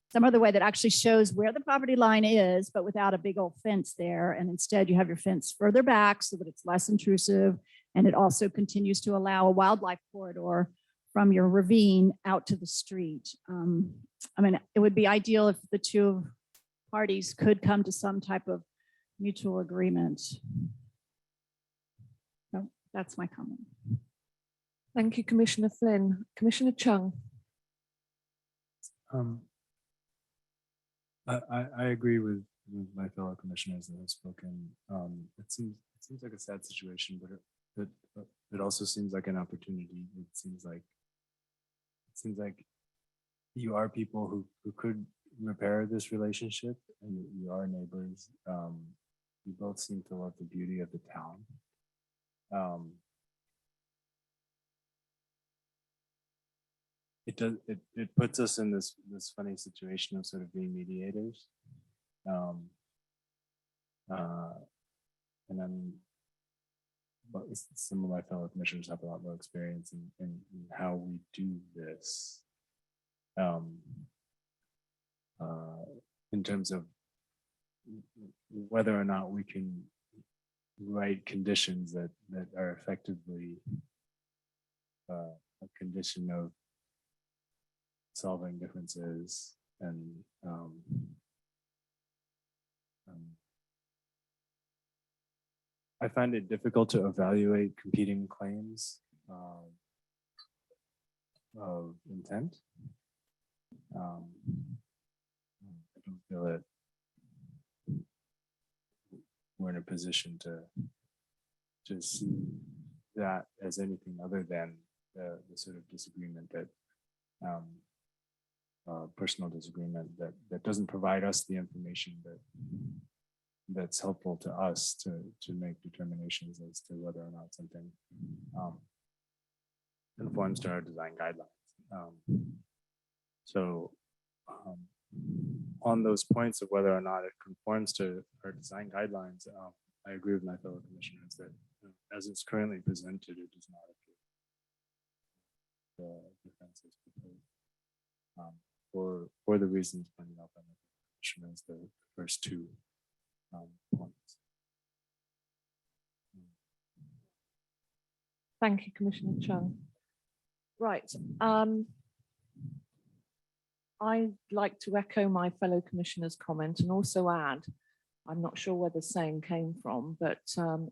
some other way that actually shows where the property line is, but without a big old fence there. And instead you have your fence further back so that it's less intrusive. And it also continues to allow a wildlife corridor from your ravine out to the street. I mean, it would be ideal if the two parties could come to some type of mutual agreement. So that's my comment. Thank you, Commissioner Flynn. Commissioner Chung. I agree with my fellow commissioners that have spoken. It seems like a sad situation, but it also seems like an opportunity. It seems like you are people who could repair this relationship, and you are neighbors. You both seem to love the beauty of the town. It puts us in this funny situation of sort of being mediators. And then, but some of my fellow commissioners have a lot more experience in how we do this. In terms of whether or not we can write conditions that are effectively a condition of solving differences and I find it difficult to evaluate competing claims of intent. I don't feel that we're in a position to see that as anything other than the sort of disagreement that personal disagreement that doesn't provide us the information that's helpful to us to make determinations as to whether or not something conforms to our design guidelines. So on those points of whether or not it conforms to our design guidelines, I agree with my fellow commissioners that as it's currently presented, it does not appear the defense is proposed for the reasons pointed out by the commissioners, the first two points. Thank you, Commissioner Chung. Right. I'd like to echo my fellow commissioners' comment and also add, I'm not sure where the saying came from, but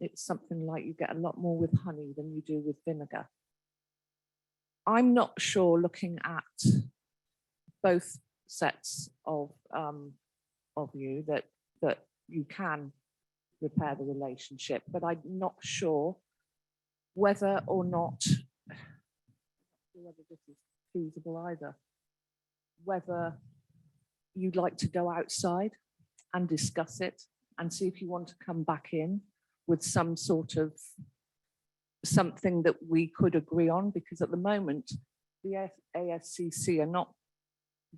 it's something like you get a lot more with honey than you do with vinegar. I'm not sure, looking at both sets of you, that you can repair the relationship, but I'm not sure whether or not whether this is feasible either. Whether you'd like to go outside and discuss it and see if you want to come back in with some sort of something that we could agree on, because at the moment the ASCC are not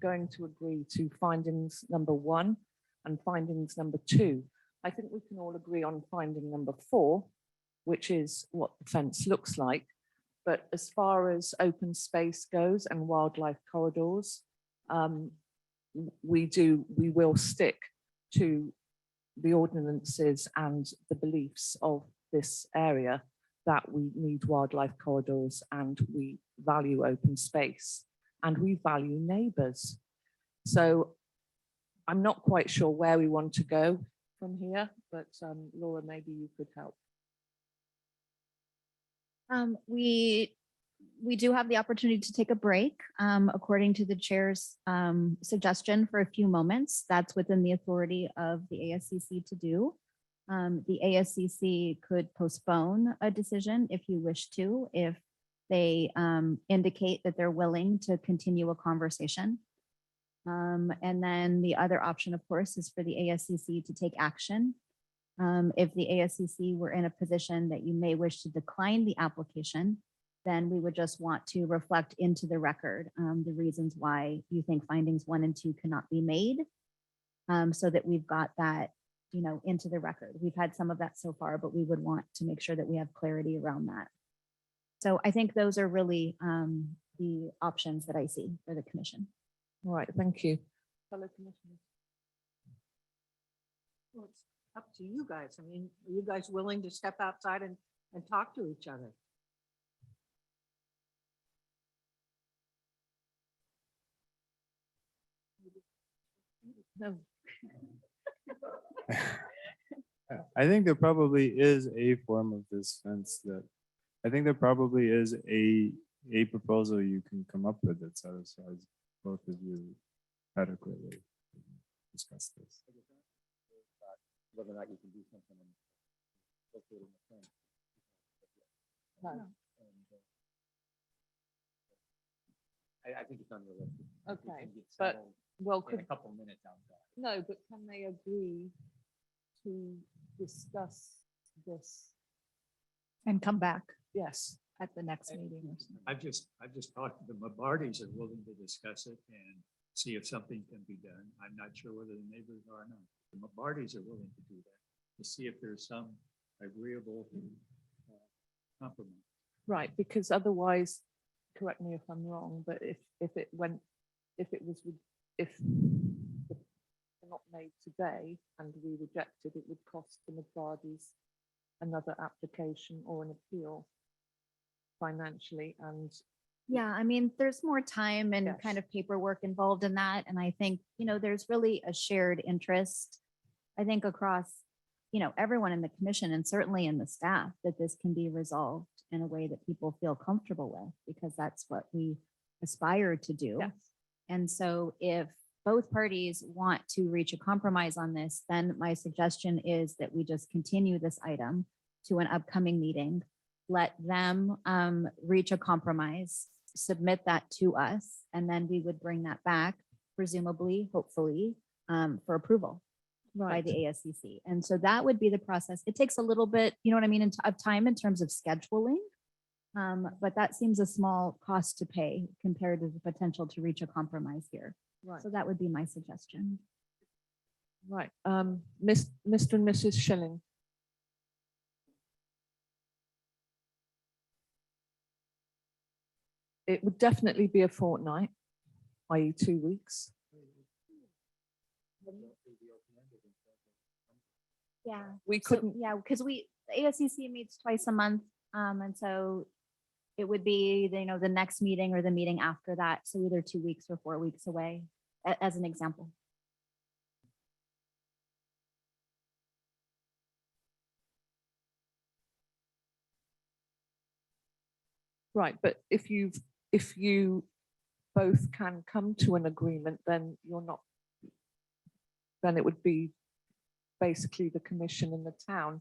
going to agree to findings number 1 and findings number 2. I think we can all agree on finding number 4, which is what the fence looks like. But as far as open space goes and wildlife corridors, we will stick to the ordinances and the beliefs of this area, that we need wildlife corridors and we value open space and we value neighbours. So I'm not quite sure where we want to go from here, but Laura, maybe you could help. We do have the opportunity to take a break, according to the chair's suggestion, for a few moments. That's within the authority of the ASCC to do. The ASCC could postpone a decision if you wish to, if they indicate that they're willing to continue a conversation. And then the other option, of course, is for the ASCC to take action. If the ASCC were in a position that you may wish to decline the application, then we would just want to reflect into the record the reasons why you think findings 1 and 2 cannot be made, so that we've got that, into the record. We've had some of that so far, but we would want to make sure that we have clarity around that. So I think those are really the options that I see for the commission. All right, thank you. Fellow commissioners. Well, it's up to you guys. I mean, are you guys willing to step outside and talk to each other? No. I think there probably is a form of this fence that, I think there probably is a proposal you can come up with that satisfies both of you adequately. Discuss this. Whether or not you can do something. Located in the fence. No. And, I think it's unrealistic. I think it Okay, can get but- settled Well, in a could, couple minutes outside. no, but can they agree to discuss this? And come back Yes. at the next meeting or something. I've just talked to the Mabardis are willing to discuss it and see if something can be done. I'm not sure whether the neighbors are or not. The Mabardis are willing to do that, to see if there's some agreeable compromise. Right, because otherwise, correct me if I'm wrong, but if it went, if it was, if they're not made today and we rejected, it would cost the Mabardis another application or an appeal financially, and Yeah, I mean, there's more time and Yes. kind of paperwork involved in that. And I think, there's really a shared interest, I think, across, everyone in the commission and certainly in the staff, that this can be resolved in a way that people feel comfortable with, because that's what we aspire to do. yes, And so if both parties want to reach a compromise on this, then my suggestion is that we just continue this item to an upcoming meeting. Let them reach a compromise, submit that to us, and then we would bring that back, presumably, hopefully, for approval by right, the ASCC. And so that would be the process. It takes a little bit, of time in terms of scheduling. But that seems a small cost to pay compared to the potential to reach a compromise here. right, So that would be my suggestion. right. Mr. and Mrs. Schilling. It would definitely be a fortnight, i.e. 2 weeks. Yeah. We So, couldn't, yeah, because the ASCC meets twice a month. And so it would be, the next meeting or the meeting after that. So either 2 weeks or 4 weeks away, as an example. right, but if you both can come to an agreement, then you're not, then it would be basically the commission and the town.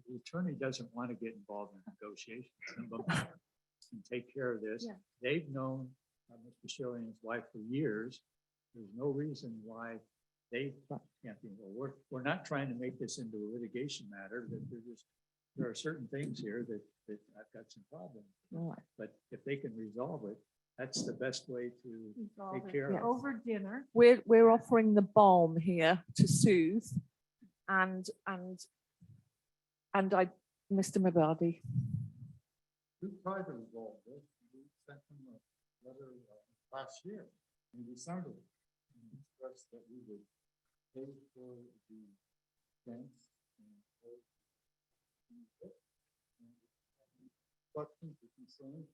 The attorney doesn't want to get involved in negotiations. Some of them can take care of this. Yeah. They've known Mr. Schilling's wife for years. There's no reason why they can't be involved. We're not trying to make this into a litigation matter, that there are certain things here that I've got some problems. Right. But if they can resolve it, that's the best way to take care of it. Over dinner. We're offering the balm here to soothe, and Mr. Mabadi. We tried to resolve this. We sent them a letter last year in December. And expressed that we would pay for the fence. Questions or concerns,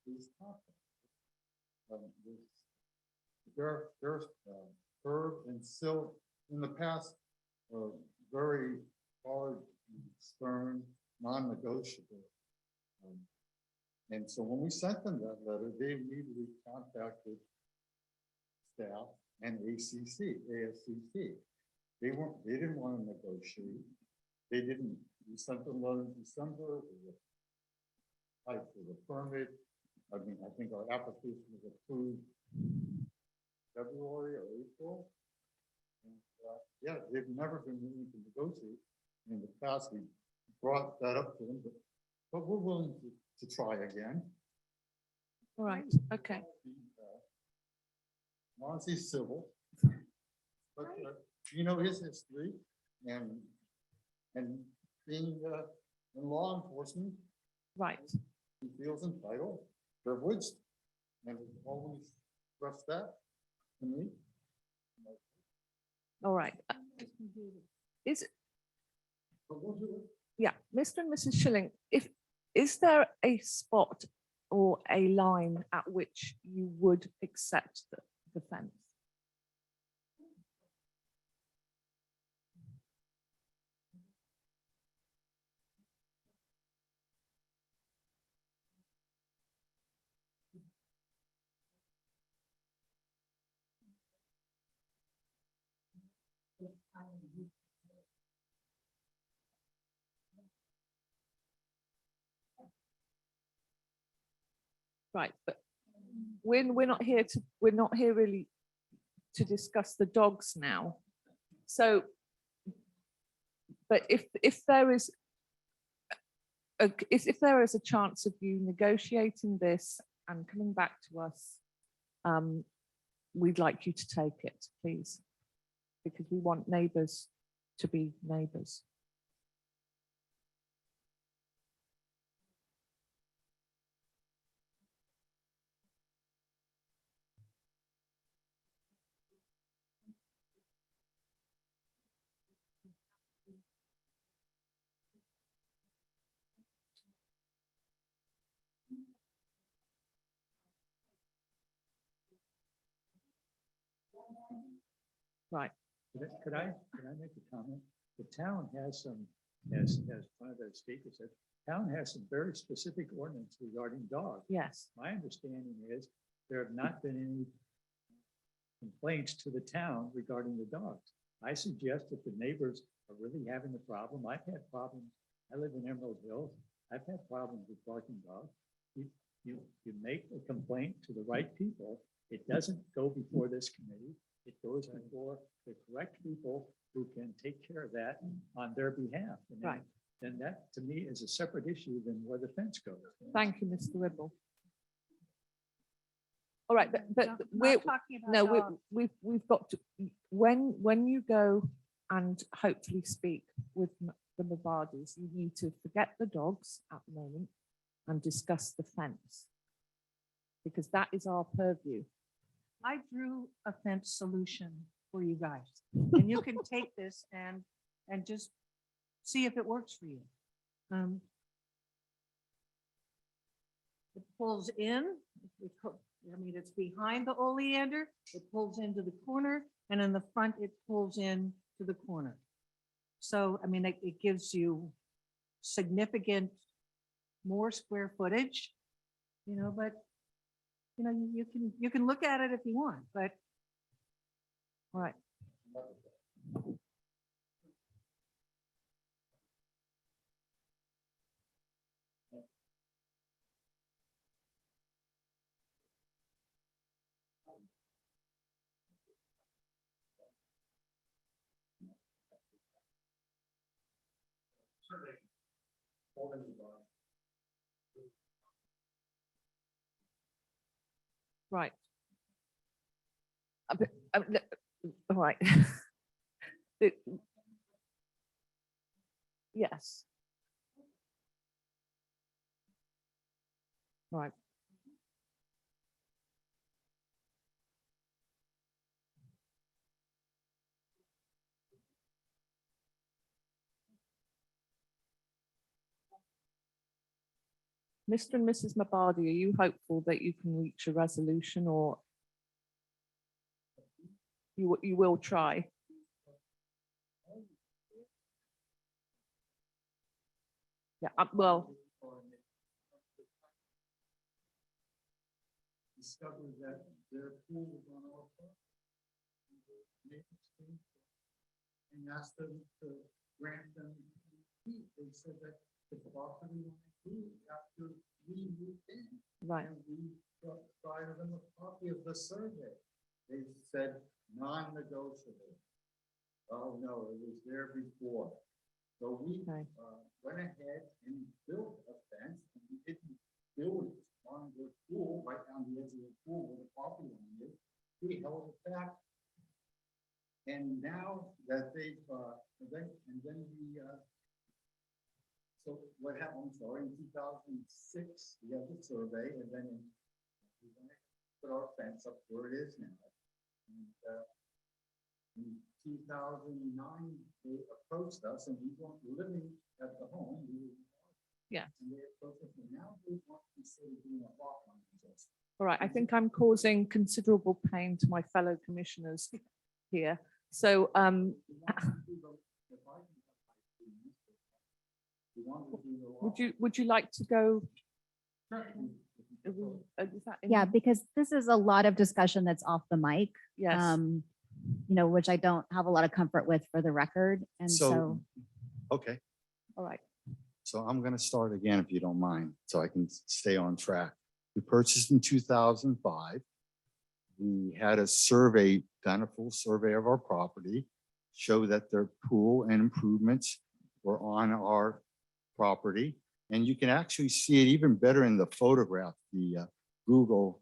please contact. There's Herb and Sil in the past, very hard, stern, non-negotiable. And so when we sent them that letter, they immediately contacted staff and ASCC. They didn't want to negotiate. We sent them a letter in December. Applied for the permit. I think our application was approved February or April. And, yeah, they've never been willing to negotiate. In the past, we brought that up to them, but we're willing to try again. All right, okay. As long as he's civil. But his history and being in law enforcement, Right, he feels entitled, privileged, and always expressed that. All right. Is, yeah, Mr. and Mrs. Schilling, is there a spot or a line at which you would accept the fence? Right, but we're not here to, we're not here really to discuss the dogs now. So, but if there is if there is a chance of you negotiating this and coming back to us, we'd like you to take it, please, because we want neighbours to be neighbours. Right. Could I make a comment? The town has some, as one of the speakers said, town has some very specific ordinance regarding dogs. Yes. My understanding is there have not been any complaints to the town regarding the dogs. I suggest that the neighbors are really having a problem. I've had problems. I live in Emerald Hills. I've had problems with barking dogs. You make a complaint to the right people. It doesn't go before this committee. It goes before the correct people who can take care of that on their behalf. And Right. Then that, to me, is a separate issue than where the fence goes. Thank you, Mr. Whipple. All right, but Not we're talking about no, dogs. we've got to, when you go and hopefully speak with the Mabardis, you need to forget the dogs at the moment and discuss the fence, because that is our purview. I drew a fence solution for you guys, and you can take this and just see if it works for you. It pulls in, I mean, it's behind the oleander, it pulls into the corner, and in the front, it pulls in to the corner. So, I mean, it gives you significant more square footage, but you can look at it if you want, but. All right. Right. All right. Yes. Right. Mr. and Mrs. Mabardi, are you hopeful that you can reach a resolution, or you will try? Yeah, well, Discovered that their pool was on our property. And asked them to grant them. They said that the property was approved after we moved in. right. And we provided them a copy of the survey. They said non-negotiable. Oh, no, it was there before. So we Okay. went ahead and built a fence, and we didn't build it on the pool, right down the edge of the pool where the property line is. We held it back. And now that they've, and then we, so what happened, I'm sorry, in 2006, we had the survey, and then we put our fence up where it is now. In 2009, they approached us and we weren't living at the home. We were. Yeah. And they approached us and now they want to consider doing a lot line adjustment. All right, I think I'm causing considerable pain to my fellow commissioners here. So would you like to go? Is that in- Yeah, because this is a lot of discussion that's off the mic. Yes. Which I don't have a lot of comfort with for the record. And so, Okay, All right. so I'm gonna start again if you don't mind, so I can stay on track. We purchased in 2005. We had a survey, done a full survey of our property, show that their pool and improvements were on our property. And you can actually see it even better in the photograph, the Google.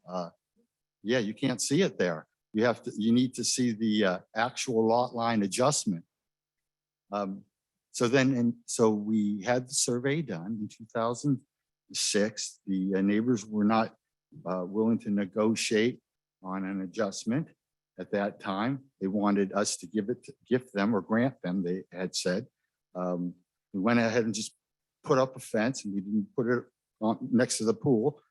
Yeah, you can't see it there. You need to see the actual lot line adjustment. So we had the survey done in 2006. The neighbors were not willing to negotiate on an adjustment at that time. They wanted us to gift them or grant them, they had said. We went ahead and just put up a fence and we didn't put it on next to the pool.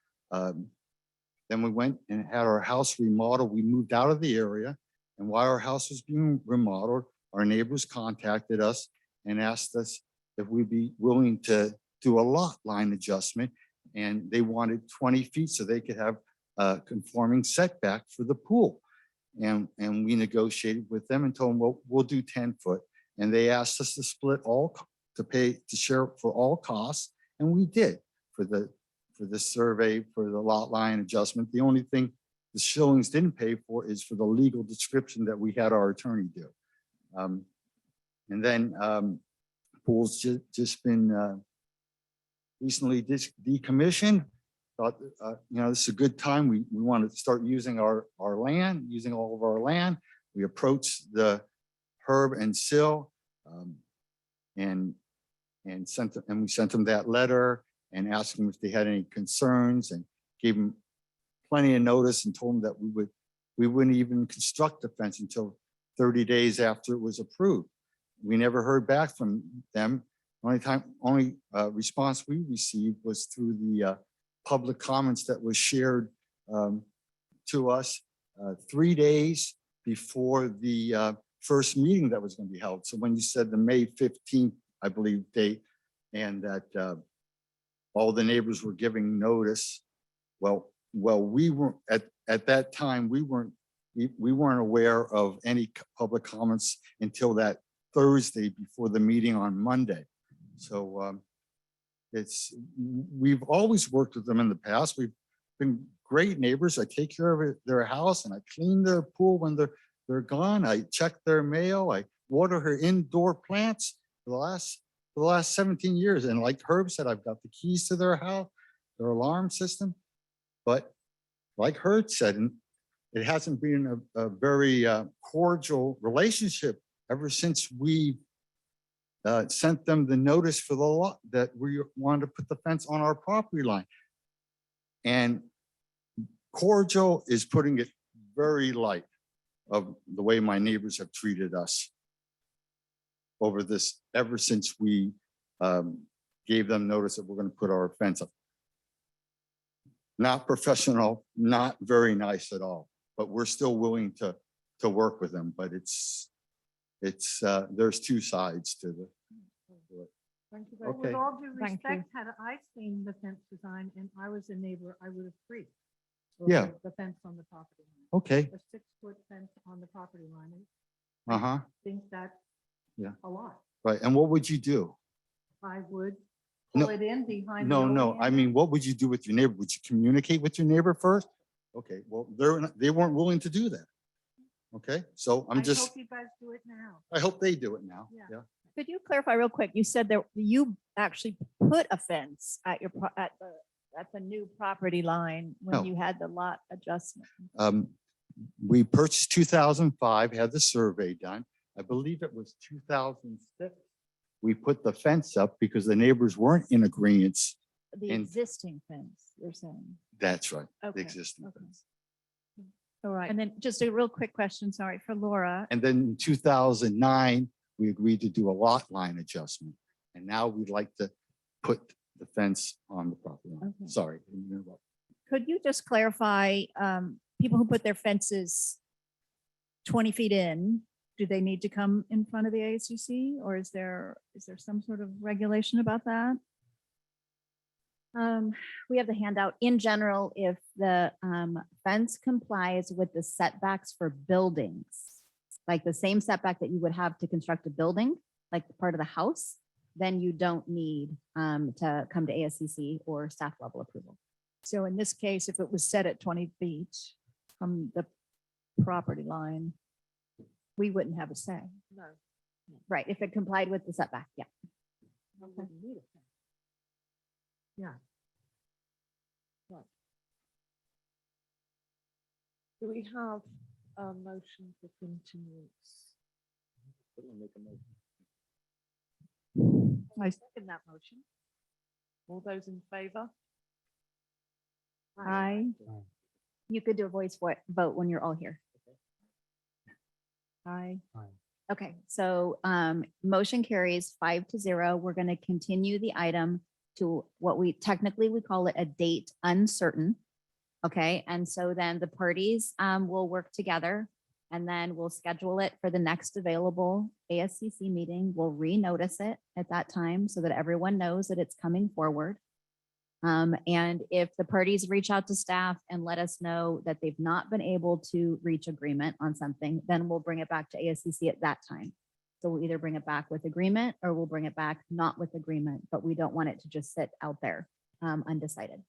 Then we went and had our house remodeled. We moved out of the area. And while our house was being remodeled, our neighbors contacted us and asked us if we'd be willing to do a lot line adjustment. And they wanted 20 feet so they could have a conforming setback for the pool. And we negotiated with them and told them, well, we'll do 10 foot. And they asked us to split to share for all costs. And we did for the survey, for the lot line adjustment. The only thing the Schillings didn't pay for is for the legal description that we had our attorney do. And then pool's just been recently decommissioned. Thought, this is a good time. We want to start using our land, using all of our land. We approached the Herb and Sill and we sent them that letter and asked them if they had any concerns and gave them plenty of notice and told them that we wouldn't even construct the fence until 30 days after it was approved. We never heard back from them. Only response we received was through the public comments that was shared to us 3 days before the first meeting that was going to be held. So when you said the May 15th, I believe, date, and that all the neighbors were giving notice, well, we weren't at that time. We weren't aware of any public comments until that Thursday before the meeting on Monday. So we've always worked with them in the past. We've been great neighbors. I take care of their house and I clean their pool when they're gone. I check their mail. I water her indoor plants for the last 17 years. And like Herb said, I've got the keys to their house, their alarm system. But like Herb said, it hasn't been a very cordial relationship ever since we sent them the notice for the lot that we wanted to put the fence on our property line. And cordial is putting it very light of the way my neighbors have treated us over this, ever since we gave them notice that we're going to put our fence up. Not professional, not very nice at all, but we're still willing to work with them. But it's there's two sides to the. Thank you very much. With Okay. all due Thank you. respect, had I seen the fence design and I was a neighbor, I would have freaked. Yeah. over The fence on the property line. Okay. A 6-foot fence on the property line. Uh-huh. I think that's Yeah. a lot. Right. And what would you do? I would No, pull it in behind. the No, building no. I area. mean, what would you do with your neighbor? Would you communicate with your neighbor first? Okay. Well, they weren't willing to do that. Okay. So I hope you guys do it now. I hope they do it now. Yeah. Yeah. could you clarify real quick? You said that you actually put a fence at the new property line when No. you had the lot adjustment. We purchased 2005, had the survey done. I believe it was 2006. We put the fence up because the neighbors weren't in agreement. The And- existing fence, you're saying? That's right, the Okay, existing okay. fence. All right. And then just a real quick question, sorry, for Laura. And then in 2009, we agreed to do a lot line adjustment. And now we'd like to put the fence on the property line. Okay. Sorry. didn't interrupt. Could you just clarify, people who put their fences 20 feet in, do they need to come in front of the ASCC, or is there some sort of regulation about that? We have the handout. In general, if the fence complies with the setbacks for buildings, like the same setback that you would have to construct a building, like part of the house, then you don't need to come to ASCC or staff level approval. So in this case, if it was set at 20 feet from the property line, we wouldn't have a say. No. Right, if it complied with the setback, yeah. we wouldn't need it. Yeah. Right. Do we have a motion for continuance? I second that motion. All those in favor? Aye. You could do a voice vote when you're all here. Aye. Okay, so motion carries 5-0. We're going to continue the item to what we technically we call it a date uncertain. Okay, and so then the parties will work together and then we'll schedule it for the next available ASCC meeting. We'll renotice it at that time so that everyone knows that it's coming forward. And if the parties reach out to staff and let us know that they've not been able to reach agreement on something, then we'll bring it back to ASCC at that time. So we'll either bring it back with agreement or we'll bring it back not with agreement, but we don't want it to just sit out there undecided.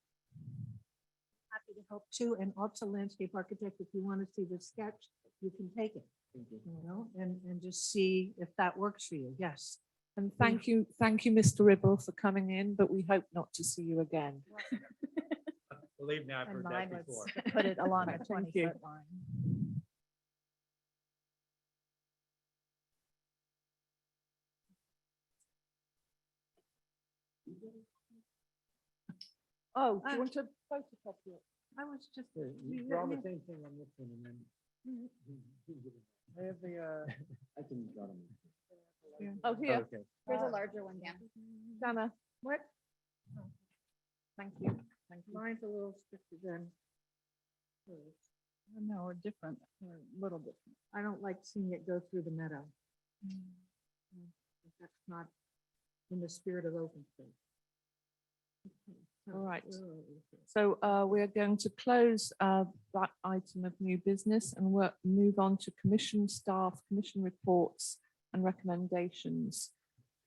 Happy to help too, and also landscape architect, if you want to see the sketch, you can take it, you know, and just see if that works for you. Yes. And thank you, Mr. Ribble, for coming in, but we hope not to see you again. Believe me, I've And heard mine that was before. to put it along a Thank you. 20-foot line. Oh, do you want to photocopy it? I was just. You draw the same thing on this one and then. I have the, I can draw them. Oh, here, Okay. There's a larger one, Dan. Dana. What? Thank you. Thank you. Mine's a little stricter than. No, we're different, we're a little different. I don't like seeing it go through the meadow. That's not in the spirit of open space. All right. So we are going to close that item of new business and we'll move on to commission staff, commission reports and recommendations.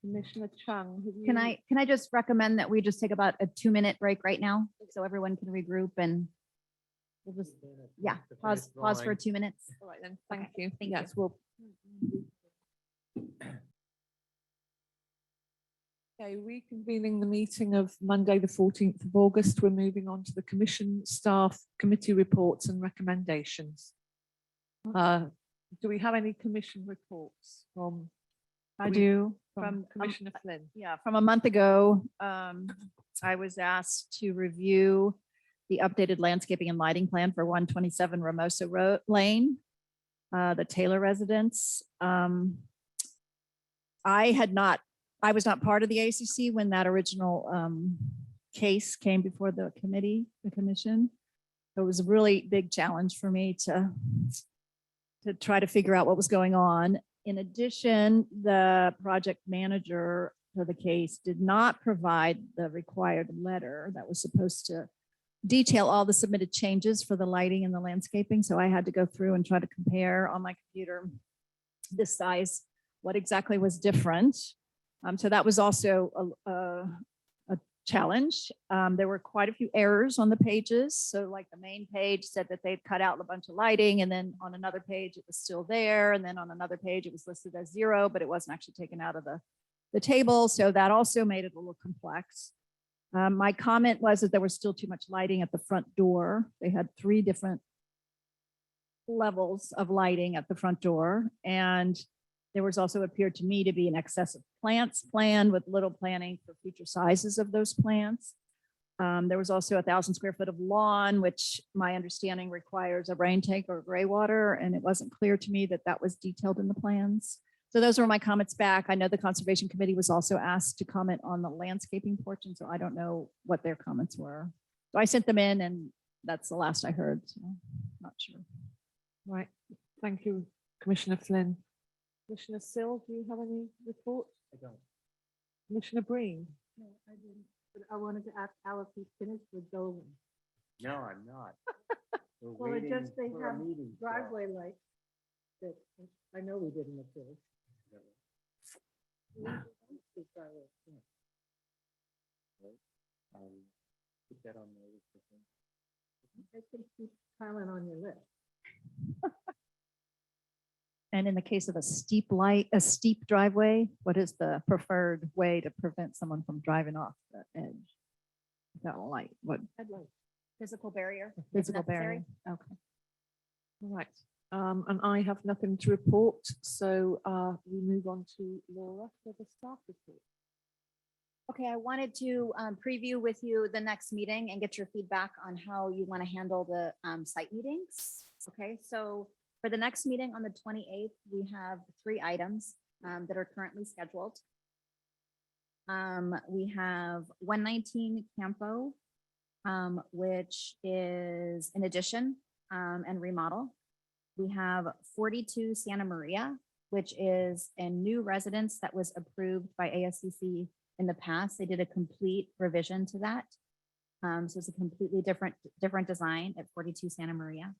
Commissioner Chung, have you? Can I just recommend that we just take about a 2-minute break right now so everyone can regroup and we'll just, yeah, pause for 2 minutes. All right then, thank Okay, you. thank Yes, you. we'll. Okay, reconvening the meeting of Monday, the 14th of August. We're moving on to the commission staff committee reports and recommendations. Do we have any commission reports from? I do. From Commissioner Flynn. Yeah, from a month ago, I was asked to review the updated landscaping and lighting plan for 127 Ramosa Lane, the Taylor residence. I was not part of the ACC when that original case came before the commission. It was a really big challenge for me to try to figure out what was going on. In addition, the project manager for the case did not provide the required letter that was supposed to detail all the submitted changes for the lighting and the landscaping. So I had to go through and try to compare on my computer this size, what exactly was different. So that was also a challenge. There were quite a few errors on the pages. So like the main page said that they'd cut out a bunch of lighting, and then on another page it was still there. And then on another page it was listed as 0, but it wasn't actually taken out of the table. So that also made it a little complex. My comment was that there was still too much lighting at the front door. They had 3 different levels of lighting at the front door. And there was also appeared to me to be an excessive plants plan with little planning for future sizes of those plants. There was also 1,000 square foot of lawn, which my understanding requires a rain tank or gray water, and it wasn't clear to me that that was detailed in the plans. So those were my comments back. I know the Conservation Committee was also asked to comment on the landscaping portion, so I don't know what their comments were. So I sent them in, and that's the last I heard, so not sure. Right, thank you, Commissioner Flynn. Commissioner Sill, do you have any report? I don't. Commissioner Breen? No, I didn't, but I wanted to ask Al if he's finished with Dolan. No, I'm not. We're Well, it waiting just, they for a have meeting. so- driveway lights that I know we didn't approve. Put that on the list of things. I can keep piling on your list. And in the case of a steep driveway, what is the preferred way to prevent someone from driving off the edge? That light, what Headlights. physical barrier? if Physical necessary? barrier. Okay. All right, and I have nothing to report, so we move on to Laura for the staff report. Okay, I wanted to preview with you the next meeting and get your feedback on how you want to handle the site meetings. Okay, so for the next meeting on the 28th, we have 3 items that are currently scheduled. We have 119 Campo, which is an addition and remodel. We have 42 Santa Maria, which is a new residence that was approved by ASCC in the past. They did a complete revision to that. So it's a completely different design at 42 Santa Maria.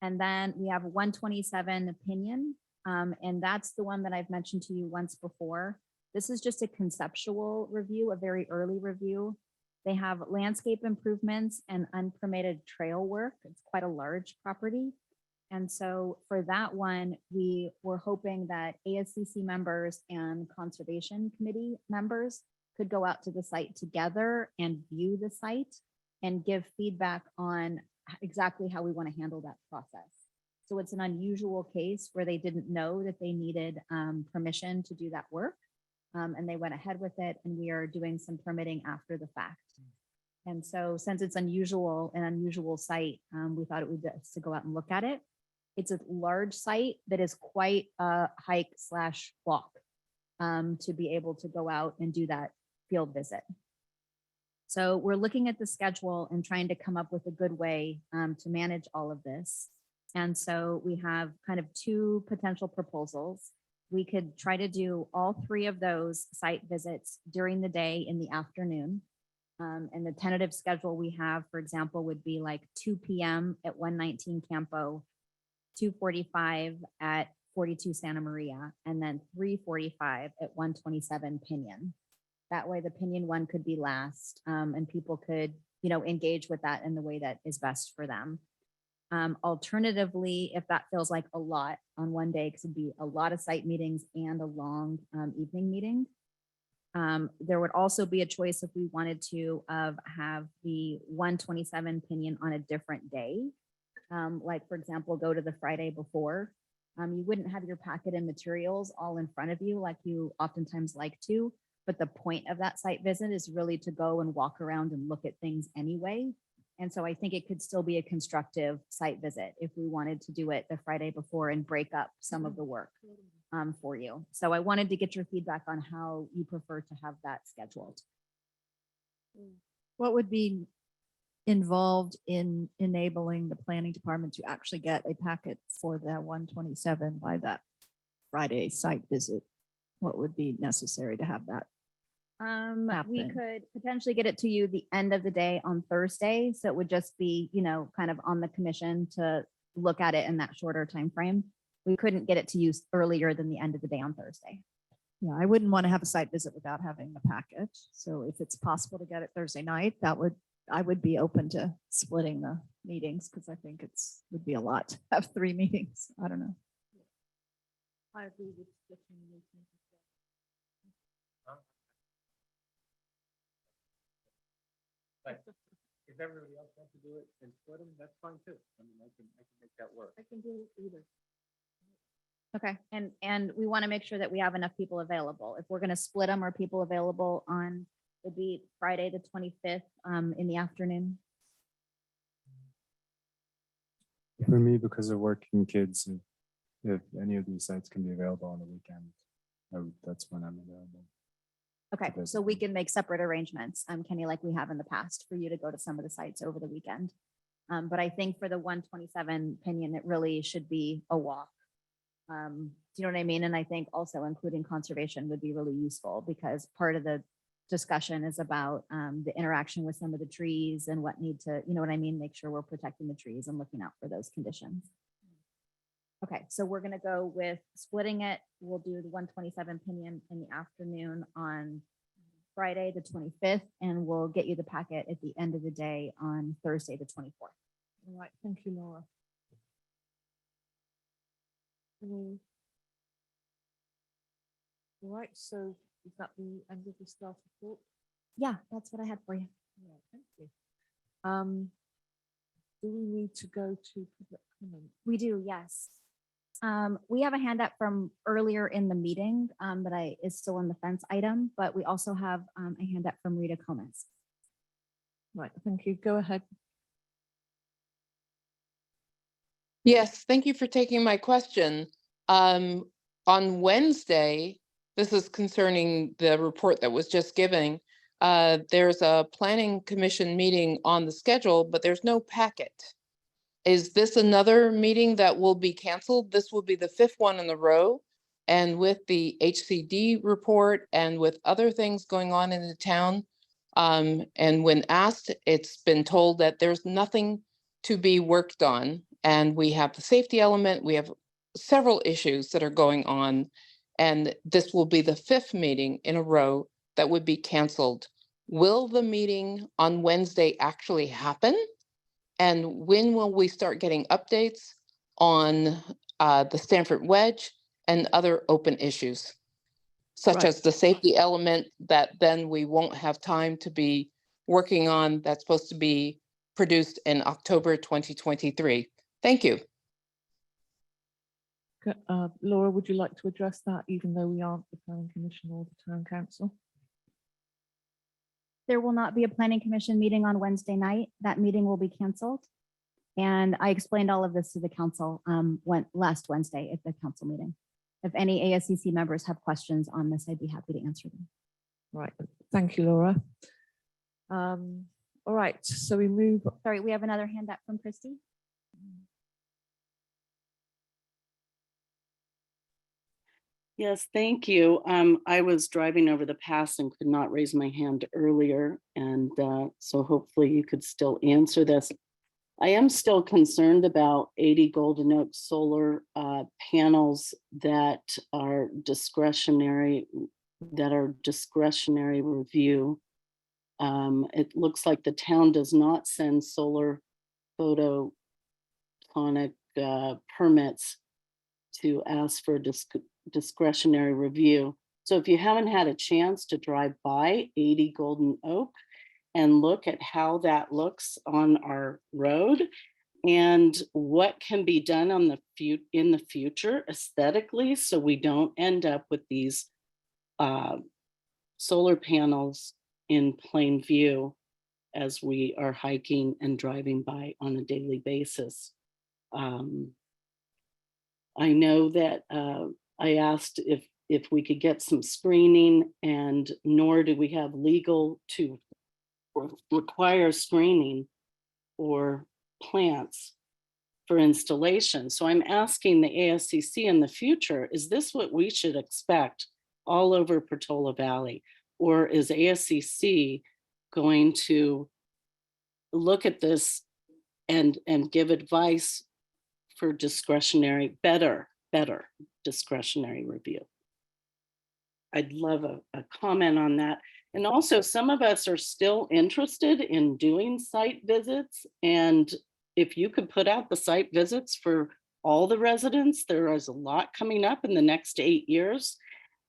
And then we have 127 Opinion, and that's the one that I've mentioned to you once before. This is just a conceptual review, a very early review. They have landscape improvements and unpermitted trail work. It's quite a large property. And so for that one, we were hoping that ASCC members and Conservation Committee members could go out to the site together and view the site and give feedback on exactly how we want to handle that process. So it's an unusual case where they didn't know that they needed permission to do that work. And they went ahead with it, and we are doing some permitting after the fact. And so since it's an unusual site, we thought it would be best to go out and look at it. It's a large site that is quite a hike/walk to be able to go out and do that field visit. So we're looking at the schedule and trying to come up with a good way to manage all of this. And so we have kind of 2 potential proposals. We could try to do all 3 of those site visits during the day in the afternoon. And the tentative schedule we have, for example, would be like 2 p.m. at 119 Campo, 2:45 at 42 Santa Maria, and then 3:45 at 127 Pinion. That way the Pinion one could be last, and people could, engage with that in the way that is best for them. Alternatively, if that feels like a lot on one day, because it'd be a lot of site meetings and a long evening meeting, there would also be a choice if we wanted to have the 127 Pinion on a different day. Like, for example, go to the Friday before. You wouldn't have your packet and materials all in front of you like you oftentimes like to, but the point of that site visit is really to go and walk around and look at things anyway. And so I think it could still be a constructive site visit if we wanted to do it the Friday before and break up some of the work for you. So I wanted to get your feedback on how you prefer to have that scheduled. What would be involved in enabling the planning department to actually get a packet for that 127 by that Friday site visit? What would be necessary to have that? We happen? could potentially get it to you the end of the day on Thursday. So it would just be, kind of on the commission to look at it in that shorter time frame. We couldn't get it to you earlier than the end of the day on Thursday. Yeah, I wouldn't want to have a site visit without having the packet. So if it's possible to get it Thursday night, I would be open to splitting the meetings because I think would be a lot to have 3 meetings. I don't know. I agree with splitting the meetings. But if everybody else wants to do it and split them, that's fine too. I mean, I can make that work. I can do either. Okay, and we want to make sure that we have enough people available. If we're going to split them, are people available on It'd be Friday, the 25th, in the afternoon. For me, because of working kids, if any of these sites can be available on the weekend, that's when I'm available. Okay, Okay. so we can make separate arrangements, Kenny, like we have in the past, for you to go to some of the sites over the weekend. But I think for the 127 opinion, it really should be a walk. Do you know what I mean? And I think also including conservation would be really useful, because part of the discussion is about the interaction with some of the trees and what need to, you know what I mean? Make sure we're protecting the trees and looking out for those conditions. Okay, so we're gonna go with splitting it. We'll do the 127 opinion in the afternoon on Friday, the 25th, and we'll get you the packet at the end of the day on Thursday, the 24th. All right, thank you, Laura. All right, so is that the end of the staff report? Yeah, that's what I had for you. Yeah, thank you. Do we need to go to public comment? We do, yes. We have a hand up from earlier in the meeting that is still in the fence item, but we also have a hand up from Rita Gomez. Right, thank you. Go ahead. Yes, thank you for taking my question. On Wednesday, this is concerning the report that was just given. There's a planning commission meeting on the schedule, but there's no packet. Is this another meeting that will be canceled? This will be the 5th one in a row. And with the HCD report and with other things going on in the town, and when asked, it's been told that there's nothing to be worked on. And we have the safety element, we have several issues that are going on. And this will be the 5th meeting in a row that would be canceled. Will the meeting on Wednesday actually happen? And when will we start getting updates on the Stanford Wedge and other open issues, such Right. as the safety element that then we won't have time to be working on, that's supposed to be produced in October 2023? Thank you. Laura, would you like to address that, even though we aren't the planning commission or the town council? There will not be a planning commission meeting on Wednesday night. That meeting will be canceled. And I explained all of this to the council last Wednesday at the council meeting. If any ASCC members have questions on this, I'd be happy to answer them. Right, thank you, Laura. All right, so we move. Sorry, we have another hand up from Christy. Yes, thank you. I was driving over the pass and could not raise my hand earlier. And so hopefully you could still answer this. I am still concerned about 80 Golden Oak solar panels that are discretionary review. It looks like the town does not send solar photonic permits to ask for discretionary review. So if you haven't had a chance to drive by 80 Golden Oak and look at how that looks on our road and what can be done on in the future aesthetically, so we don't end up with these solar panels in plain view as we are hiking and driving by on a daily basis. I know that I asked if we could get some screening, and nor do we have legal to require screening or plants for installation. So I'm asking the ASCC in the future, is this what we should expect all over Portola Valley? Or is ASCC going to look at this and give advice for discretionary, better discretionary review? I'd love a comment on that. And also, some of us are still interested in doing site visits. And if you could put out the site visits for all the residents, there is a lot coming up in the next 8 years.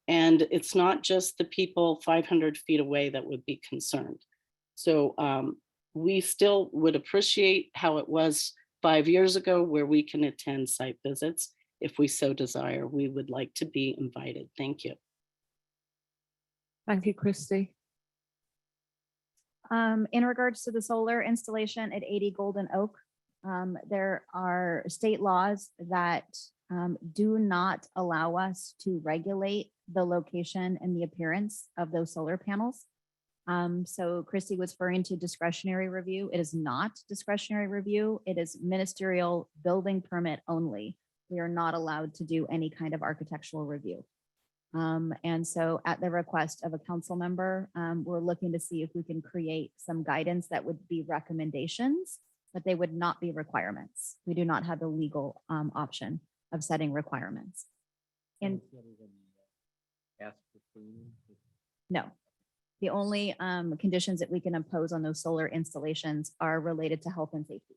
And it's not just the people 500 feet away that would be concerned. So we still would appreciate how it was 5 years ago, where we can attend site visits if we so desire. We would like to be invited. Thank you. Thank you, Christy. In regards to the solar installation at 80 Golden Oak, there are state laws that do not allow us to regulate the location and the appearance of those solar panels. So Christy was referring to discretionary review. It is not discretionary review. It is ministerial building permit only. We are not allowed to do any kind of architectural review. And so at the request of a council member, we're looking to see if we can create some guidance that would be recommendations, but they would not be requirements. We do not have the legal option of setting requirements. And no, the only conditions that we can impose on those solar installations are related to health and safety.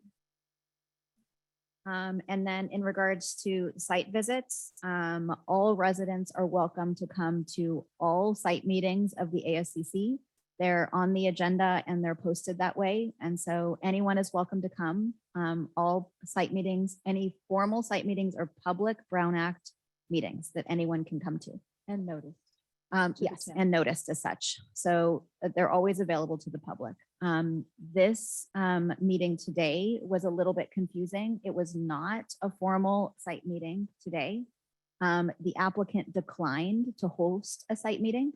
And then in regards to site visits, all residents are welcome to come to all site meetings of the ASCC. They're on the agenda and they're posted that way. And so anyone is welcome to come. All site meetings, any formal site meetings or public Brown Act meetings that anyone can come to. And notice. Yes, and noticed as such. So they're always available to the public. This meeting today was a little bit confusing. It was not a formal site meeting today. The applicant declined to host a site meeting.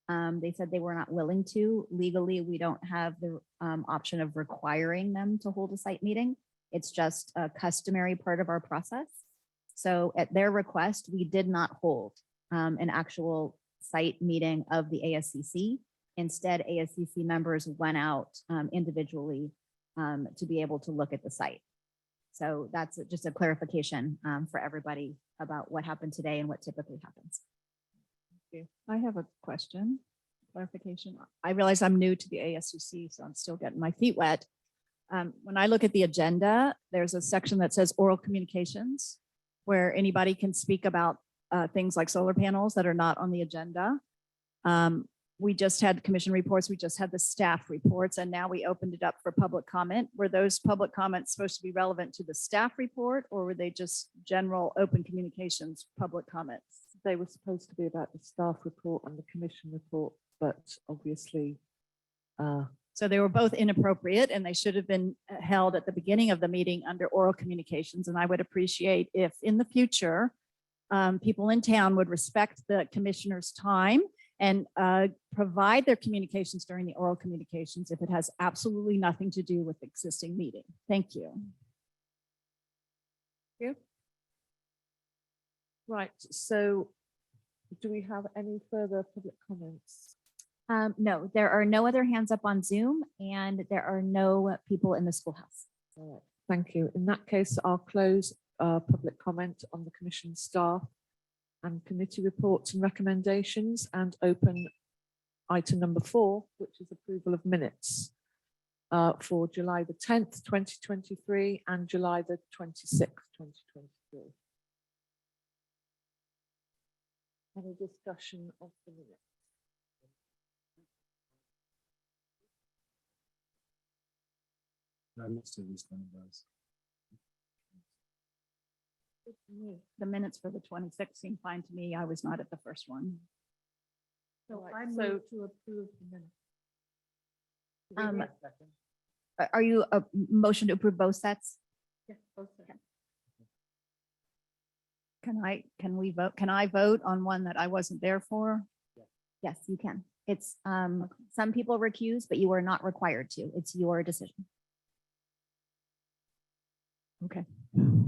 They said they were not willing to. Legally, we don't have the option of requiring them to hold a site meeting. It's just a customary part of our process. So at their request, we did not hold an actual site meeting of the ASCC. Instead, ASCC members went out individually to be able to look at the site. So that's just a clarification for everybody about what happened today and what typically happens. I have a question, clarification. I realize I'm new to the ASCC, so I'm still getting my feet wet. When I look at the agenda, there's a section that says oral communications, where anybody can speak about things like solar panels that are not on the agenda. We just had commission reports, we just had the staff reports, and now we opened it up for public comment. Were those public comments supposed to be relevant to the staff report, or were they just general open communications public comments? They were supposed to be about the staff report and the commission report, but obviously. So they were both inappropriate and they should have been held at the beginning of the meeting under oral communications. And I would appreciate if in the future, people in town would respect the commissioner's time and provide their communications during the oral communications if it has absolutely nothing to do with the existing meeting. Thank you. Right, so do we have any further public comments? No, there are no other hands up on Zoom and there are no people in the schoolhouse. All right, thank you. In that case, I'll close public comment on the commission staff and committee reports and recommendations and open item number 4, which is approval of minutes for July the 10th, 2023 and July the 26th, 2023. Any discussion of the minutes? I must have just done those. The minutes for the 26th seem fine to me. I was not at the first one. So Right, I so- move to approve the minutes. Are you a motion to approve both sets? Yeah, both sets. Can we vote? Can I vote on one that I wasn't there for? Yes, you can. It's some people recuse, but you are not required to. It's your decision. Okay.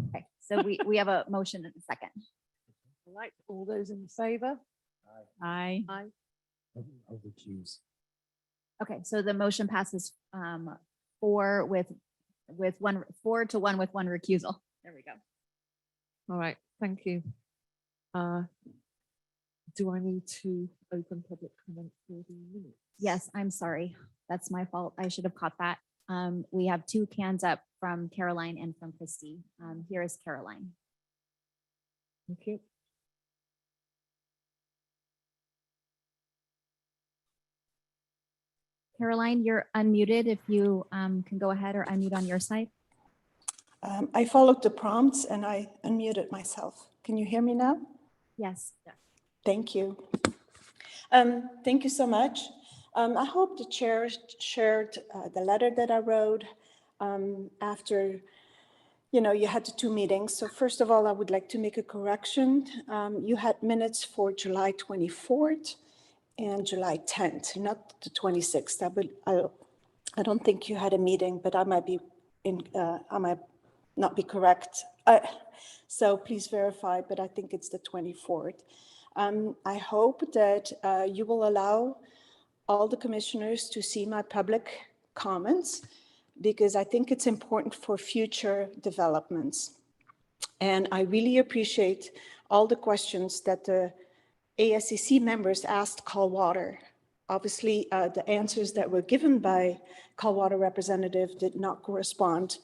Okay, so we have a motion and a second. All right, all those in favor? Aye. Aye. I'll recuse. Okay, so the motion passes 4 to 1 with 1 recusal. There we go. All right, thank you. Do I need to open public comment for the minutes? Yes, I'm sorry. That's my fault. I should have caught that. We have 2 hands up from Caroline and from Christy. Here is Caroline. Thank you. Caroline, you're unmuted. If you can go ahead or unmute on your side. I followed the prompts and I unmuted myself. Can you hear me now? Yes. Thank you. Thank you so much. I hope the chair shared the letter that I wrote after, you had the two meetings. So first of all, I would like to make a correction. You had minutes for July 24th and July 10th, not the 26th. I don't think you had a meeting, but I might not be correct. So please verify, but I think it's the 24th. I hope that you will allow all the commissioners to see my public comments, because I think it's important for future developments. And I really appreciate all the questions that the ASCC members asked Callwater. Obviously, the answers that were given by Callwater representative did not correspond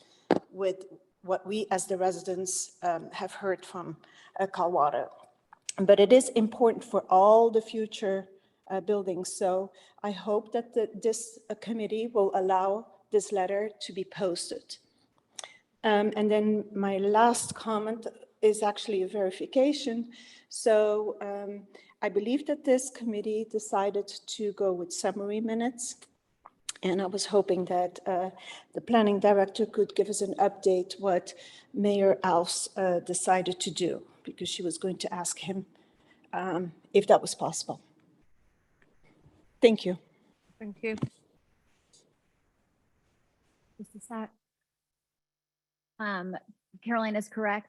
with what we as the residents have heard from Callwater. But it is important for all the future buildings. So I hope that this committee will allow this letter to be posted. And then my last comment is actually a verification. So I believe that this committee decided to go with summary minutes. And I was hoping that the planning director could give us an update what Mayor Alves decided to do, because she was going to ask him if that was possible. Thank you. Thank you. Mr. Sack. Caroline is correct.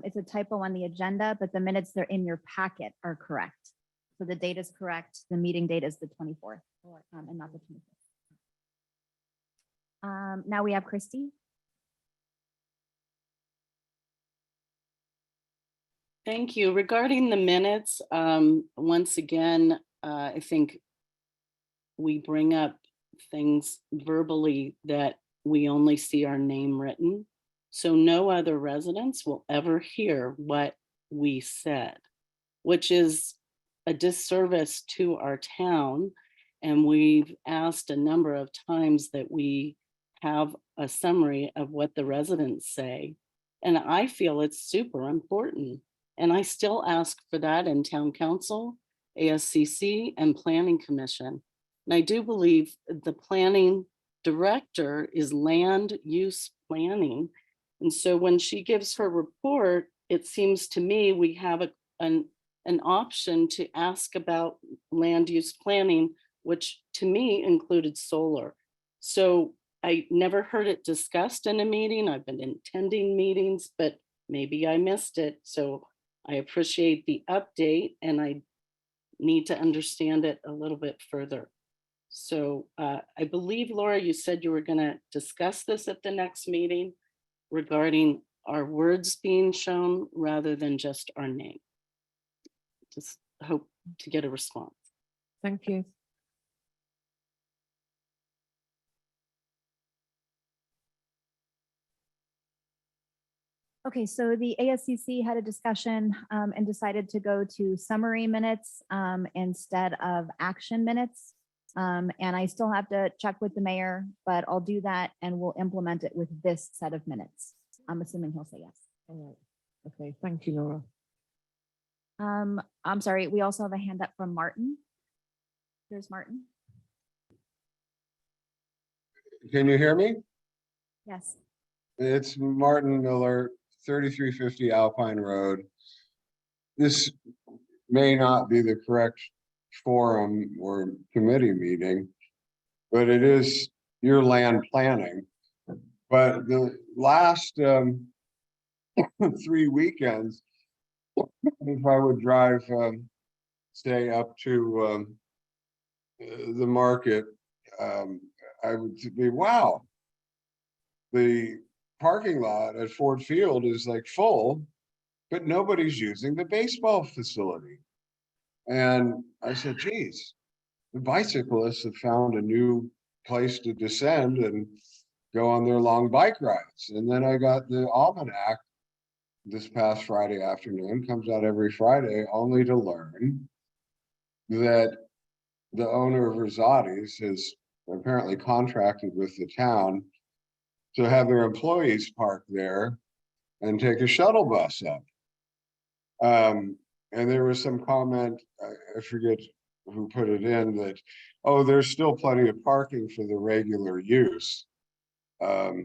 It's a typo on the agenda, but the minutes that are in your packet are correct. So the date is correct. The meeting date is the 24th and not the 25th. Now we have Christy. Thank you. Regarding the minutes, once again, I think we bring up things verbally that we only see our name written. So no other residents will ever hear what we said, which is a disservice to our town. And we've asked a number of times that we have a summary of what the residents say. And I feel it's super important. And I still ask for that in town council, ASCC, and planning commission. And I do believe the planning director is land use planning. And so when she gives her report, it seems to me we have an option to ask about land use planning, which to me included solar. So I never heard it discussed in a meeting. I've been attending meetings, but maybe I missed it. So I appreciate the update and I need to understand it a little bit further. So I believe, Laura, you said you were going to discuss this at the next meeting regarding our words being shown rather than just our name. Just hope to get a response. Thank you. Okay, so the ASCC had a discussion and decided to go to summary minutes instead of action minutes. And I still have to check with the mayor, but I'll do that and we'll implement it with this set of minutes. I'm assuming he'll say yes. All right. Okay, thank you, Laura. I'm sorry, we also have a hand up from Martin. There's Martin. Can you hear me? Yes. It's Martin Miller, 3350 Alpine Road. This may not be the correct forum or committee meeting, but it is your land planning. But the last 3 weekends, if I would drive, say up to the market, I would be, wow, the parking lot at Ford Field is like full, but nobody's using the baseball facility. And I said, geez, the bicyclists have found a new place to descend and go on their long bike rides. And then I got the almanac this past Friday afternoon, comes out every Friday, only to learn that the owner of Rosati's has apparently contracted with the town to have their employees park there and take a shuttle bus up. And there was some comment, I forget who put it in that, oh, there's still plenty of parking for the regular use of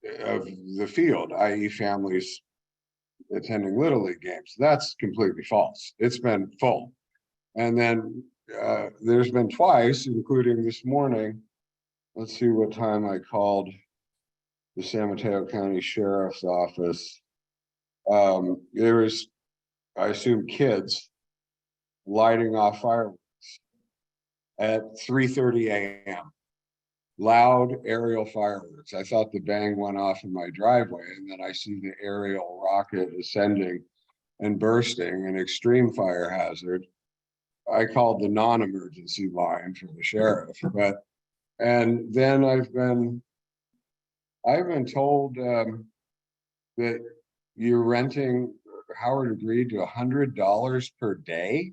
the field, i.e. families attending Little League games. That's completely false. It's been full. And then there's been twice, including this morning. Let's see what time I called the San Mateo County Sheriff's Office. There was, I assume, kids lighting off fireworks at 3:30 a.m. Loud aerial fireworks. I thought the bang went off in my driveway, and then I see the aerial rocket ascending and bursting, an extreme fire hazard. I called the non-emergency line for the sheriff, and then I've been told that you're renting, Howard agreed to $100 per day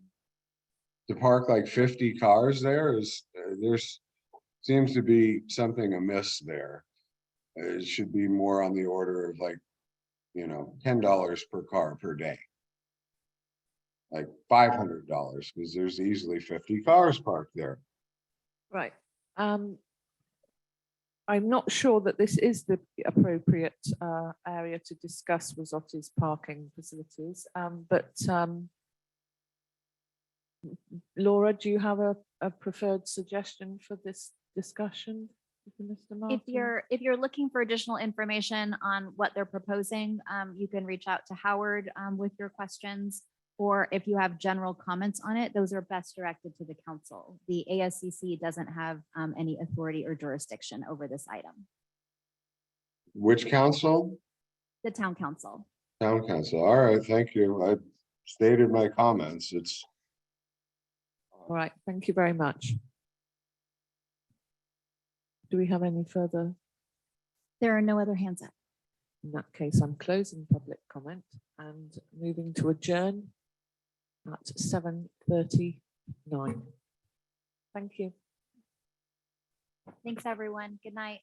to park like 50 cars there. There's seems to be something amiss there. It should be more on the order of like, $10 per car per day. Like $500, because there's easily 50 cars parked there. Right. I'm not sure that this is the appropriate area to discuss Rizzotti's parking facilities, but Laura, do you have a preferred suggestion for this discussion? Mr. Martin? If you're looking for additional information on what they're proposing, you can reach out to Howard with your questions. Or if you have general comments on it, those are best directed to the council. The ASCC doesn't have any authority or jurisdiction over this item. Which council? The town council. Town council. All right, thank you. I stated my comments. It's All right, thank you very much. Do we have any further? There are no other hands up. In that case, I'm closing public comment and moving to adjourn at 7:39. Thank you. Thanks, everyone. Good night.